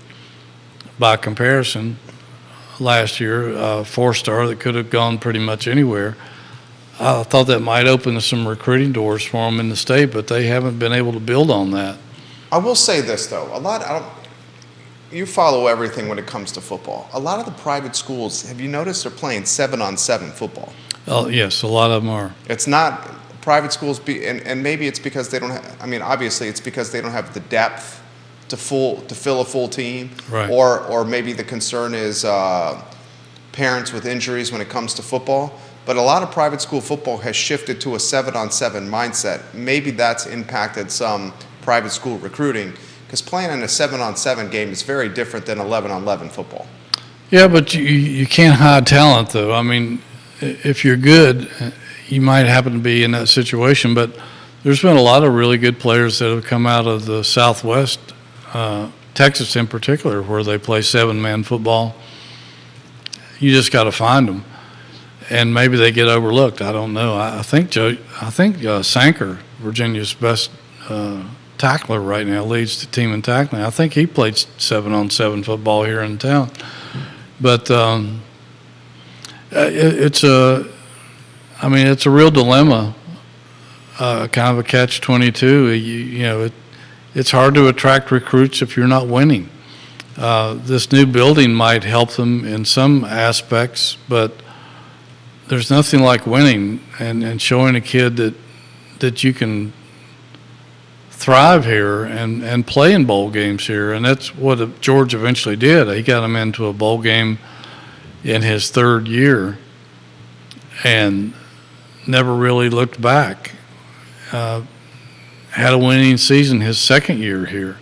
by comparison, last year, a 4-star that could have gone pretty much anywhere. I thought that might open some recruiting doors for them in the state, but they haven't been able to build on that. I will say this, though. You follow everything when it comes to football. A lot of the private schools, have you noticed, they're playing 7-on-7 football? Oh, yes, a lot of them are. It's not private schools, and maybe it's because they don't have, obviously it's because they don't have the depth to fill a full team, right. Or maybe the concern is parents with injuries when it comes to football. But a lot of private school football has shifted to a 7-on-7 mindset. Maybe that's impacted some private school recruiting, because playing in a 7-on-7 game is very different than 11-on-11 football. Yeah, but you can't hide talent, though. If you're good, you might happen to be in that situation. But there's been a lot of really good players that have come out of the Southwest, Texas in particular, where they play 7-man football. You just got to find them, and maybe they get overlooked. I don't know. I think Sanker, Virginia's best tackler right now, leads the team in tackling. I think he played 7-on-7 football here in town. But it's a real dilemma, kind of a catch-22. It's hard to attract recruits if you're not winning. This new building might help them in some aspects, but there's nothing like winning and showing a kid that you can thrive here and play in bowl games here. And that's what George eventually did. He got him into a bowl game in his third year and never really looked back. Had a winning season his second year here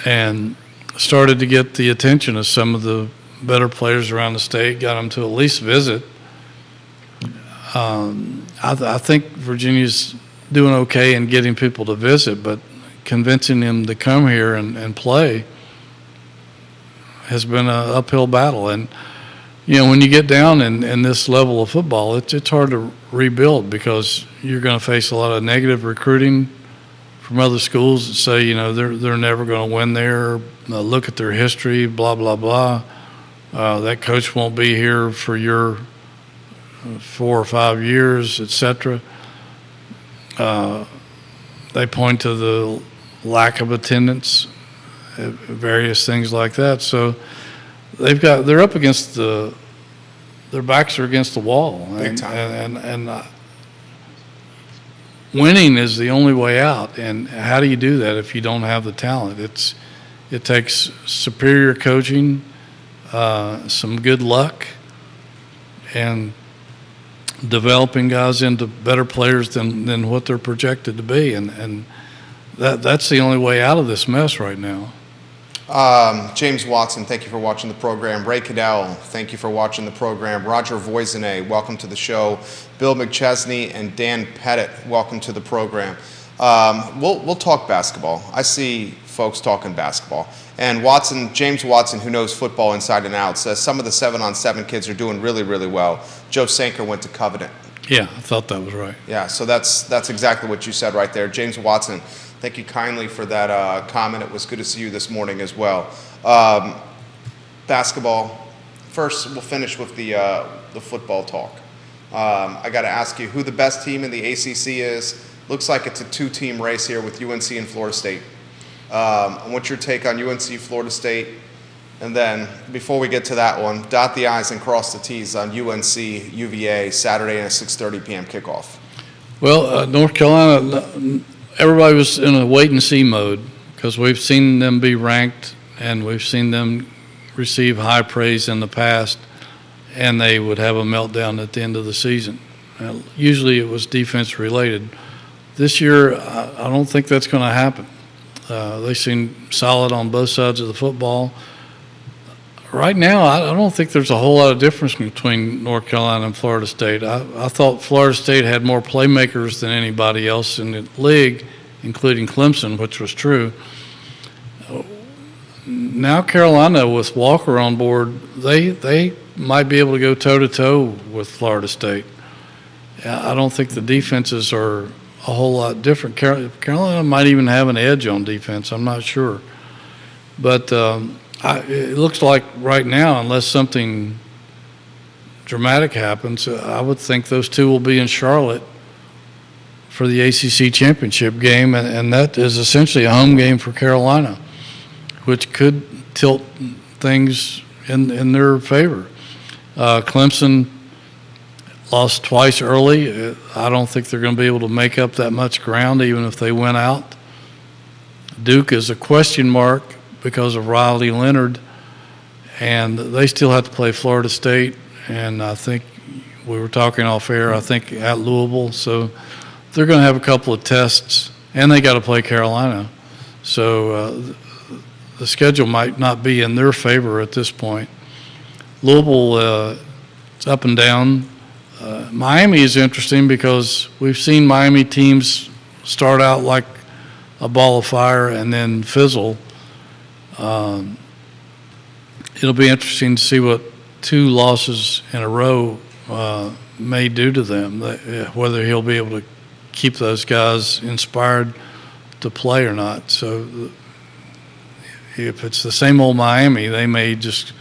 and started to get the attention of some of the better players around the state, got them to at least visit. I think Virginia's doing okay in getting people to visit, but convincing them to come here and play has been an uphill battle. And, you know, when you get down in this level of football, it's hard to rebuild because you're going to face a lot of negative recruiting from other schools that say, you know, they're never going to win there. Look at their history, blah, blah, blah. That coach won't be here for your 4 or 5 years, etc. They point to the lack of attendance, various things like that. So they're up against their backs are against the wall. Big time. And winning is the only way out. And how do you do that if you don't have the talent? It takes superior coaching, some good luck, and developing guys into better players than what they're projected to be. And that's the only way out of this mess right now. James Watson, thank you for watching the program. Ray Cadell, thank you for watching the program. Roger Voisinay, welcome to the show. Bill McChesney and Dan Pettit, welcome to the program. We'll talk basketball. I see folks talking basketball. And James Watson, who knows football inside and out, says some of the 7-on-7 kids are doing really, really well. Joe Sanker went to Covenant. Yeah, I thought that was right. Yeah, so that's exactly what you said right there. James Watson, thank you kindly for that comment. It was good to see you this morning as well. Basketball. First, we'll finish with the football talk. I got to ask you who the best team in the ACC is. Looks like it's a 2-team race here with UNC and Florida State. What's your take on UNC, Florida State? And then, before we get to that one, dot the I's and cross the T's on UNC, UVA, Saturday at a 6:30 p.m. kickoff. Well, North Carolina, everybody was in a wait-and-see mode because we've seen them be ranked and we've seen them receive high praise in the past, and they would have a meltdown at the end of the season. Usually it was defense-related. This year, I don't think that's going to happen. They seem solid on both sides of the football. Right now, I don't think there's a whole lot of difference between North Carolina and Florida State. I thought Florida State had more playmakers than anybody else in the league, including Clemson, which was true. Now Carolina, with Walker on board, they might be able to go toe-to-toe with Florida State. I don't think the defenses are a whole lot different. Carolina might even have an edge on defense. I'm not sure. But it looks like right now, unless something dramatic happens, I would think those two will be in Charlotte for the ACC championship game, and that is essentially a home game for Carolina, which could tilt things in their favor. Clemson lost twice early. I don't think they're going to be able to make up that much ground even if they went out. Duke is a question mark because of Riley Leonard, and they still have to play Florida State, and I think we were talking off air, I think at Louisville, so they're going to have a couple of tests, and they got to play Carolina. So the schedule might not be in their favor at this point. Louisville, it's up and down. Miami is interesting because we've seen Miami teams start out like a ball of fire and then fizzle. It'll be interesting to see what 2 losses in a row may do to them, whether he'll be able to keep those guys inspired to play or not. So if it's the same old Miami, they may just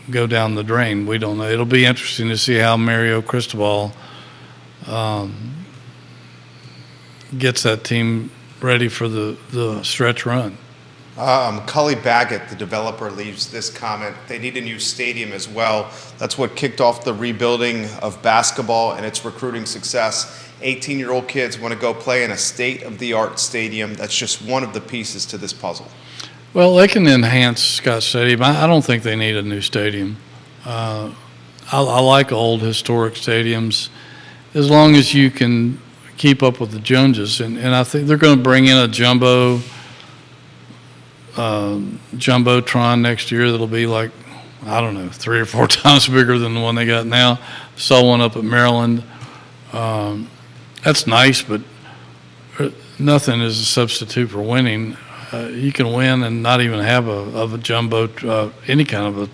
go down the drain. We don't know. It'll be interesting to see how Mario Cristobal gets that team ready for the stretch run. Cully Baggett, the developer, leaves this comment. They need a new stadium as well. That's what kicked off the rebuilding of basketball and its recruiting success. 18-year-old kids want to go play in a state-of-the-art stadium. That's just one of the pieces to this puzzle. Well, they can enhance Scott Stadium. I don't think they need a new stadium. I like old historic stadiums as long as you can keep up with the Joneses. And I think they're going to bring in a jumbotron next year that'll be like, I don't know, 3 or 4 times bigger than the one they got now. Saw one up at Maryland. That's nice, but nothing is a substitute for winning. You can win and not even have a jumbo, any kind of a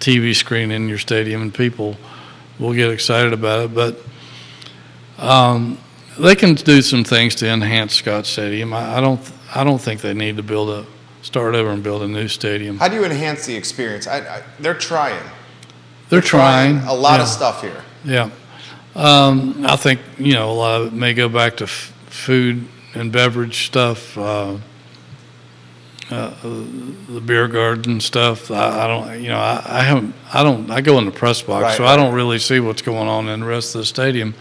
TV screen in your stadium, and people will get excited about it. But they can do some things to enhance Scott Stadium. I don't think they need to start over and build a new stadium. How do you enhance the experience? They're trying. They're trying a lot of stuff here. Yeah. I think, a lot of it may go back to food and beverage stuff, the beer garden stuff. I go in the press box, Right, so right. I don't really see what's going on in the rest of the stadium.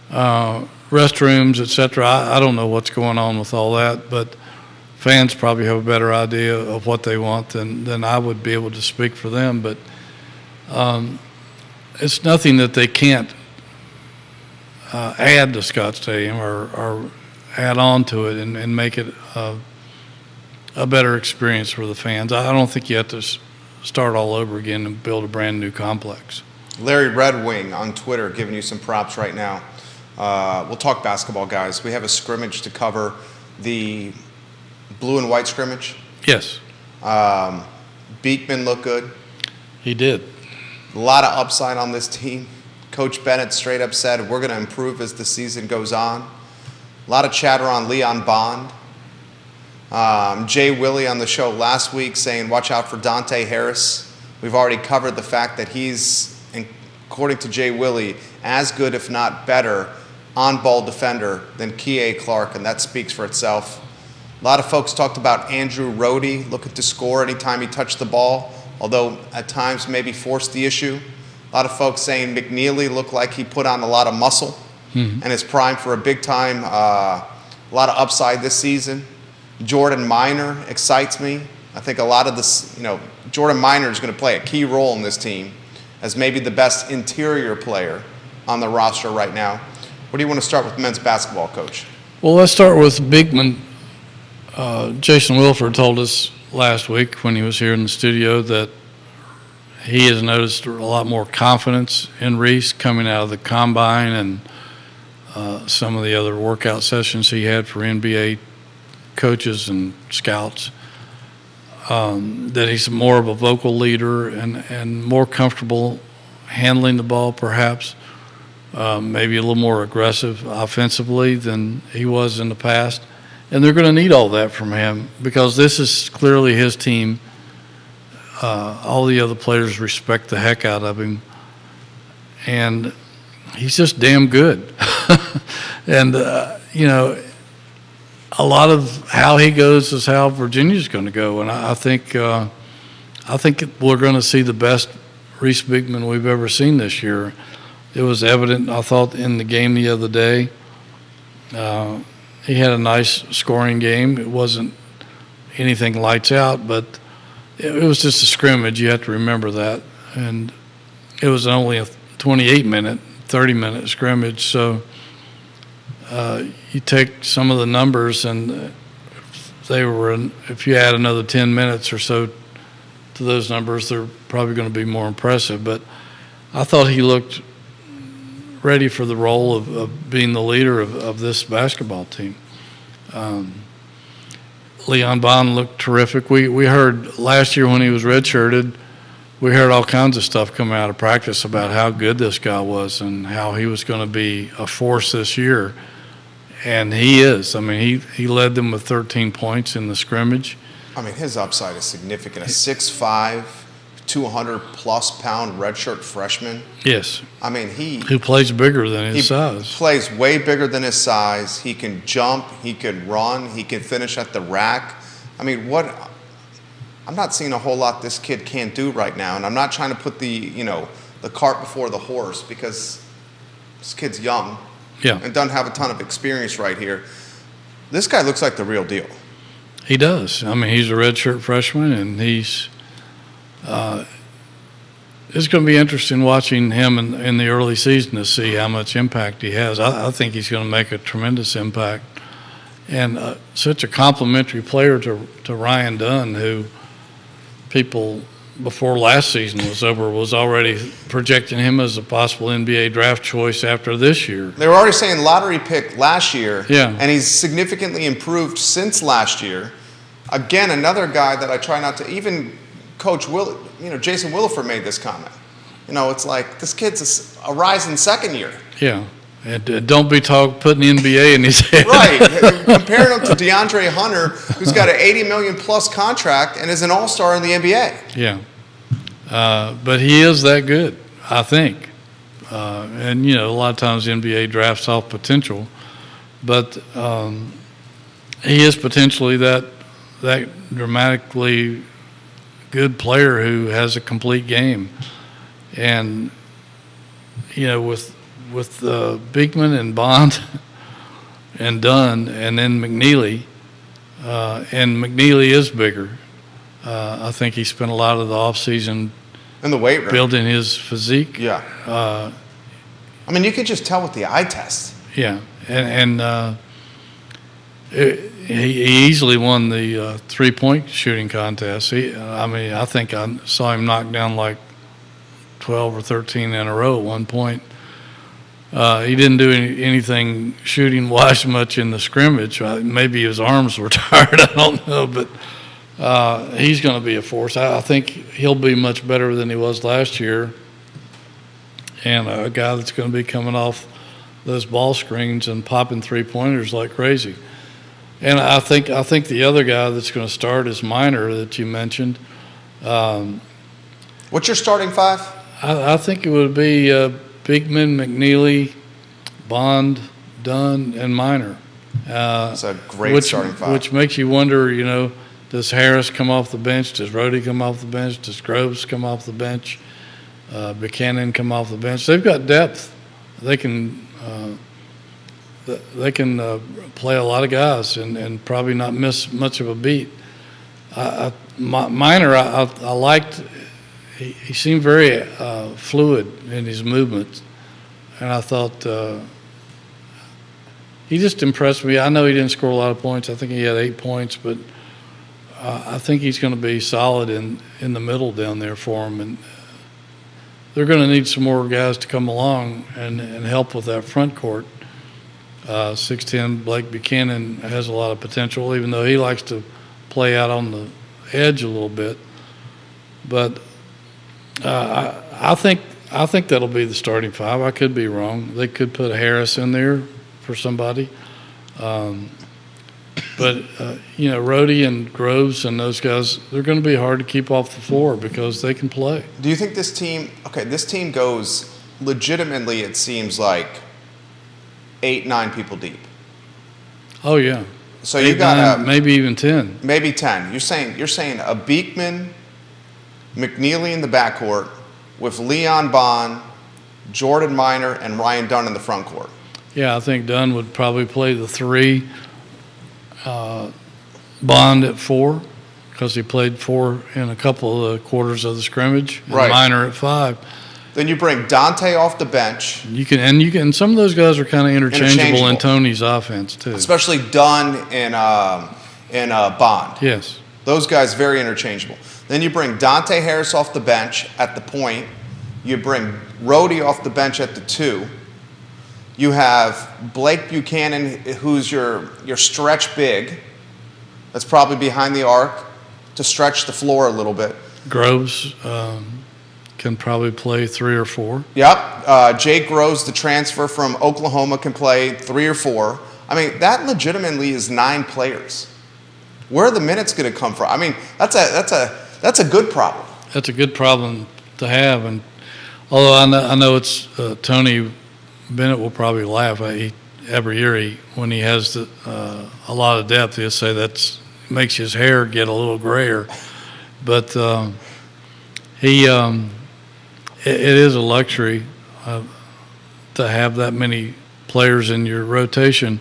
Restrooms, et cetera, I don't know what's going on with all that, but fans probably have a better idea of what they want than I would be able to speak for them. But it's nothing that they can't add to Scott Stadium or add on to it and make it a better experience for the fans. I don't think you have to start all over again and build a brand new complex. Larry Red Wing on Twitter giving you some props right now. We'll talk basketball, guys. We have a scrimmage to cover, the blue and white scrimmage. Yes. Beekman looked good. He did. A lot of upside on this team. Coach Bennett straight up said, we're going to improve as the season goes on. A lot of chatter on Leon Bond. Jay Willie on the show last week saying, watch out for Dante Harris. We've already covered the fact that he's, according to Jay Willie, as good, if not better, on-ball defender than Kie Clark, and that speaks for itself. A lot of folks talked about Andrew Rohde looking to score anytime he touched the ball, although at times maybe forced the issue. A lot of folks saying McNeely looked like he put on a lot of muscle and is primed for a big-time, a lot of upside this season. Jordan Minor excites me. I think a lot of this, Jordan Minor is going to play a key role in this team as maybe the best interior player on the roster right now. Where do you want to start with men's basketball, Coach? Well, let's start with Beekman. Jason Wilford told us last week when he was here in the studio that he has noticed a lot more confidence in Reese coming out of the combine and some of the other workout sessions he had for NBA coaches and scouts. That he's more of a vocal leader and more comfortable handling the ball, perhaps. Maybe a little more aggressive offensively than he was in the past. And they're going to need all that from him because this is clearly his team. All the other players respect the heck out of him. And he's just damn good. And, a lot of how he goes is how Virginia's going to go. And I think we're going to see the best Reese Beekman we've ever seen this year. It was evident, I thought, in the game the other day. He had a nice scoring game. It wasn't anything lights out, but it was just a scrimmage. You have to remember that. And it was only a 28-minute, 30-minute scrimmage. So you take some of the numbers, and if you add another 10 minutes or so to those numbers, they're probably going to be more impressive. But I thought he looked ready for the role of being the leader of this basketball team. Leon Bond looked terrific. We heard last year when he was redshirted, we heard all kinds of stuff come out of practice about how good this guy was and how he was going to be a force this year. And he is. I mean, he led them with 13 points in the scrimmage. I mean, his upside is significant. A 6'5", 200-plus pound redshirt freshman. Yes. I mean, who plays bigger than his size. He plays way bigger than his size. He can jump. He can run. He can finish at the rack. I mean, I'm not seeing a whole lot this kid can't do right now. And I'm not trying to put the cart before the horse because this kid's young. Yeah. And doesn't have a ton of experience right here. This guy looks like the real deal. He does. I mean, he's a redshirt freshman, and it's going to be interesting watching him in the early season to see how much impact he has. I think he's going to make a tremendous impact, and such a complimentary player to Ryan Dunn, who people before last season was over was already projecting him as a possible NBA draft choice after this year. They were already saying lottery pick last year, yeah, and he's significantly improved since last year. Again, another guy that I try not to, even Coach Will, Jason Williford made this comment. It's like this kid's a rising second year. Yeah. And don't be putting NBA in his head. Right. Comparing him to DeAndre Hunter, who's got an $80 million plus contract and is an all-star in the NBA. Yeah. But he is that good, I think. And, a lot of times the NBA drafts off potential. But he is potentially that dramatically good player who has a complete game. And, with Beekman and Bond and Dunn and then McNeely, and McNeely is bigger. I think he spent a lot of the offseason in the weight room building his physique. Yeah. You could just tell with the eye test. Yeah. And he easily won the three-point shooting contest. I think I saw him knock down like 12 or 13 in a row at one point. He didn't do anything shooting-wise much in the scrimmage. Maybe his arms were tired. I don't know. But he's going to be a force. I think he'll be much better than he was last year. And a guy that's going to be coming off those ball screens and popping three-pointers like crazy. And I think the other guy that's going to start is Minor that you mentioned. What's your starting five? I think it would be Beekman, McNeely, Bond, Dunn, and Minor. That's a great starting five. Which makes you wonder, does Harris come off the bench? Does Rhodey come off the bench? Does Groves come off the bench? Buchanan come off the bench? They've got depth. They can play a lot of guys and probably not miss much of a beat. Minor, I liked. He seemed very fluid in his movements, and I thought he just impressed me. I know he didn't score a lot of points. I think he had 8 points, but I think he's going to be solid in the middle down there for him. And they're going to need some more guys to come along and help with that front court. 6'10", Blake Buchanan has a lot of potential, even though he likes to play out on the edge a little bit. But I think that'll be the starting five. I could be wrong. They could put Harris in there for somebody. But Rhodey and Groves and those guys, they're going to be hard to keep off the floor because they can play. Do you think this team goes legitimately, it seems like, 8-9 people deep? Oh, yeah. So you got maybe even 10. Maybe 10. You're saying a Beekman, McNeely in the backcourt with Leon Bond, Jordan Minor, and Ryan Dunn in the front court. Yeah, I think Dunn would probably play the three. Bond at 4 because he played 4 in a couple of the quarters of the scrimmage. And right. Minor at 5. Then you bring Dante off the bench. You can. Some of those guys are kind of interchangeable in Tony's offense too. Especially Dunn and Bond. Yes. Those guys very interchangeable. Then you bring Dante Harris off the bench at the point. You bring Rhodey off the bench at the 2. You have Blake Buchanan, who's your stretch big. That's probably behind the arc to stretch the floor a little bit. Groves can probably play 3 or 4. Yep. Jake Groves, the transfer from Oklahoma, can play 3 or 4. That legitimately is 9 players. Where are the minutes going to come from? That's a good problem. That's a good problem to have. And although I know it's Tony Bennett will probably laugh. Every year when he has a lot of depth, he'll say that makes his hair get a little grayer. But it is a luxury to have that many players in your rotation.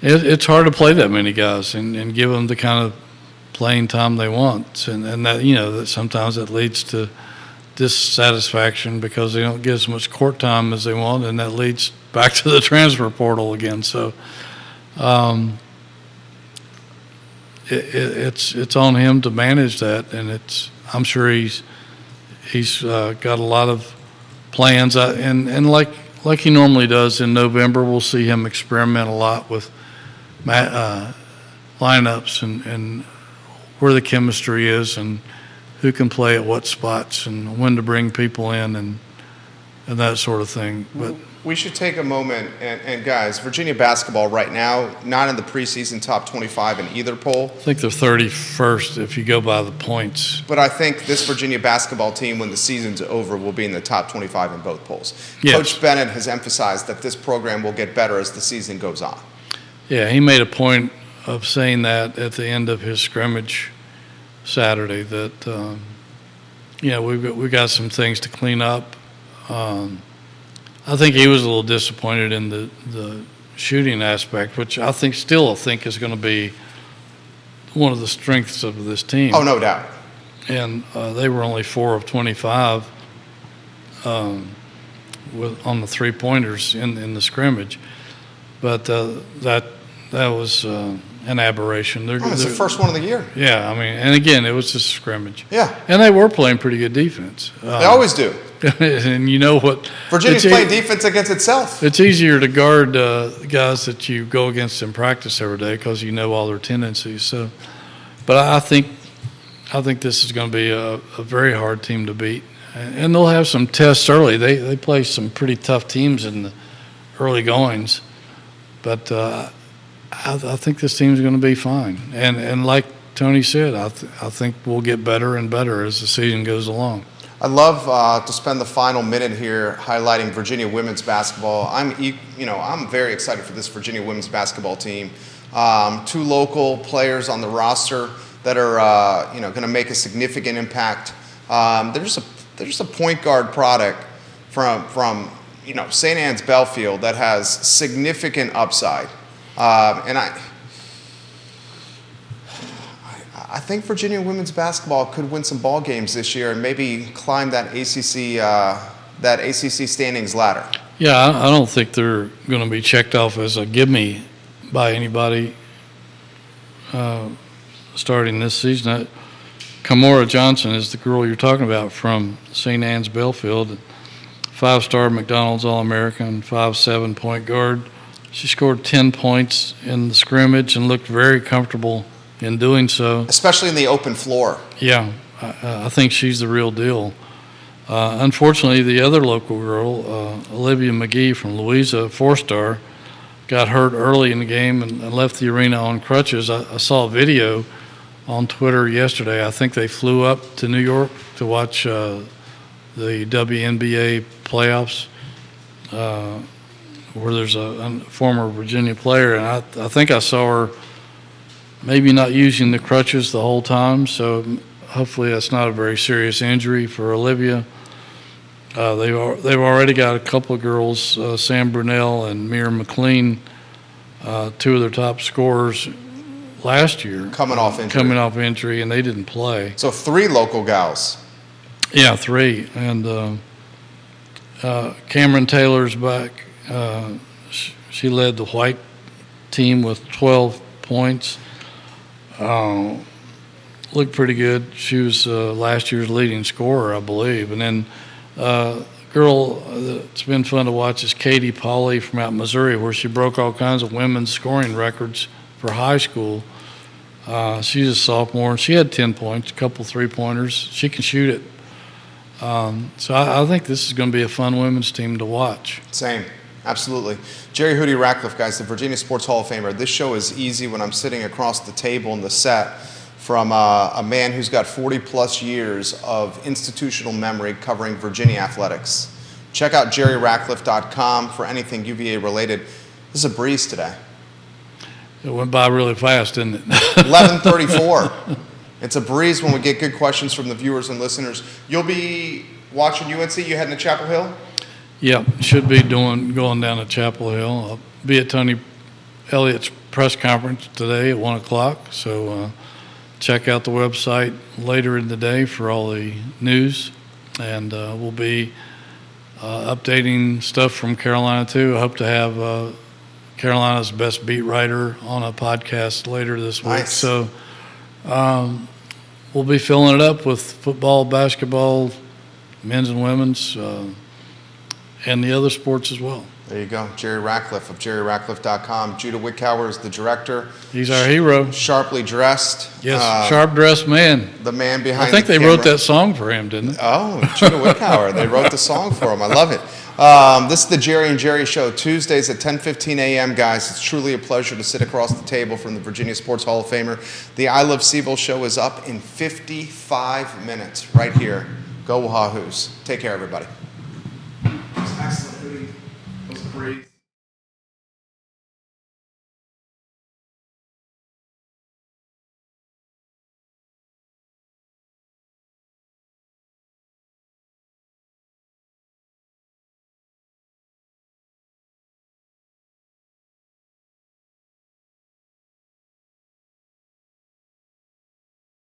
It's hard to play that many guys and give them the kind of playing time they want, and that that sometimes it leads to dissatisfaction because they don't get as much court time as they want, and that leads back to the transfer portal again. So it's on him to manage that, and I'm sure he's got a lot of plans, and like he normally does in November, we'll see him experiment a lot with lineups and where the chemistry is and who can play at what spots and when to bring people in and that sort of thing. But we should take a moment, and guys, Virginia basketball right now, not in the preseason top 25 in either poll. I think they're 31st if you go by the points. But I think this Virginia basketball team, when the season's over, will be in the top 25 in both polls. Yes. Coach Bennett has emphasized that this program will get better as the season goes on. Yeah, he made a point of saying that at the end of his scrimmage Saturday, that we've got some things to clean up. I think he was a little disappointed in the shooting aspect, which I think is going to be one of the strengths of this team. Oh, no doubt. And they were only 4 of 25 on the three-pointers in the scrimmage, but that was an aberration. It's the first one of the year. Yeah, I mean, and again, it was just a scrimmage. Yeah. And they were playing pretty good defense. They always do. And you know what? Virginia's playing defense against itself. It's easier to guard guys that you go against in practice every day because you know all their tendencies. So, but I think this is going to be a very hard team to beat. And they'll have some tests early. They play some pretty tough teams in the early goings. But I think this team's going to be fine. And like Tony said, I think we'll get better and better as the season goes along. I'd love to spend the final minute here highlighting Virginia women's basketball. I'm very excited for this Virginia women's basketball team. 2 local players on the roster that are going to make a significant impact. They're just a point guard product from St. Anne's Belfield that has significant upside. And I think Virginia women's basketball could win some ball games this year and maybe climb that ACC standings ladder. Yeah, I don't think they're going to be checked off as a gimme by anybody starting this season. Kamora Johnson is the girl you're talking about from St. Anne's Belfield, 5-star McDonald's All-American, 5'7" point guard. She scored 10 points in the scrimmage and looked very comfortable in doing so. Especially in the open floor. Yeah, I think she's the real deal. Unfortunately, the other local girl, Olivia McGee from Louisa, 4-star, got hurt early in the game and left the arena on crutches. I saw a video on Twitter yesterday. I think they flew up to New York to watch the WNBA playoffs, where there's a former Virginia player, and I think I saw her maybe not using the crutches the whole time, so hopefully that's not a very serious injury for Olivia. They've already got a couple of girls, Sam Brunell and Mira McLean, 2 of their top scorers last year. Coming off injury, and they didn't play. So 3 local gals. Yeah, 3. And Cameron Taylor's back. She led the white team with 12 points. Looked pretty good. She was last year's leading scorer, I believe. And then girl that's been fun to watch is Katie Pauley from out in Missouri, where she broke all kinds of women's scoring records for high school. She's a sophomore, and she had 10 points, a couple 3-pointers. She can shoot it. So I think this is going to be a fun women's team to watch. Same. Absolutely. Jerry Hootie Ratcliffe, guys, the Virginia Sports Hall of Famer. This show is easy when I'm sitting across the table in the set from a man who's got 40-plus years of institutional memory covering Virginia athletics. Check out jerryratcliffe.com for anything UVA related. This is a breeze today. It went by really fast, didn't it? 11:34. It's a breeze when we get good questions from the viewers and listeners. You'll be watching UNC. You heading to Chapel Hill? Yeah, should be going down to Chapel Hill. I'll be at Tony Elliott's press conference today at 1 o'clock. So check out the website later in the day for all the news. And we'll be updating stuff from Carolina, too. I hope to have Carolina's best beat writer on a podcast later this week. Nice. So we'll be filling it up with football, basketball, men's and women's, and the other sports as well. There you go. Jerry Ratcliffe of JerryRatcliffe.com. Judah Wickhauer is the director. He's our hero. Sharply dressed. Yes, sharp-dressed man. The man behind I think the they camera. wrote that song for him, didn't they? Oh, Judah Wickhauer. They wrote the song for him. I love it. This is the Jerry and Jerry Show, Tuesdays at 10:15 a.m., guys. It's truly a pleasure to sit across the table from the Virginia Sports Hall of Famer. The I Love CVille Show is up in 55 minutes right here. Go Wahoos. Take care, everybody. Excellent. It was a breeze.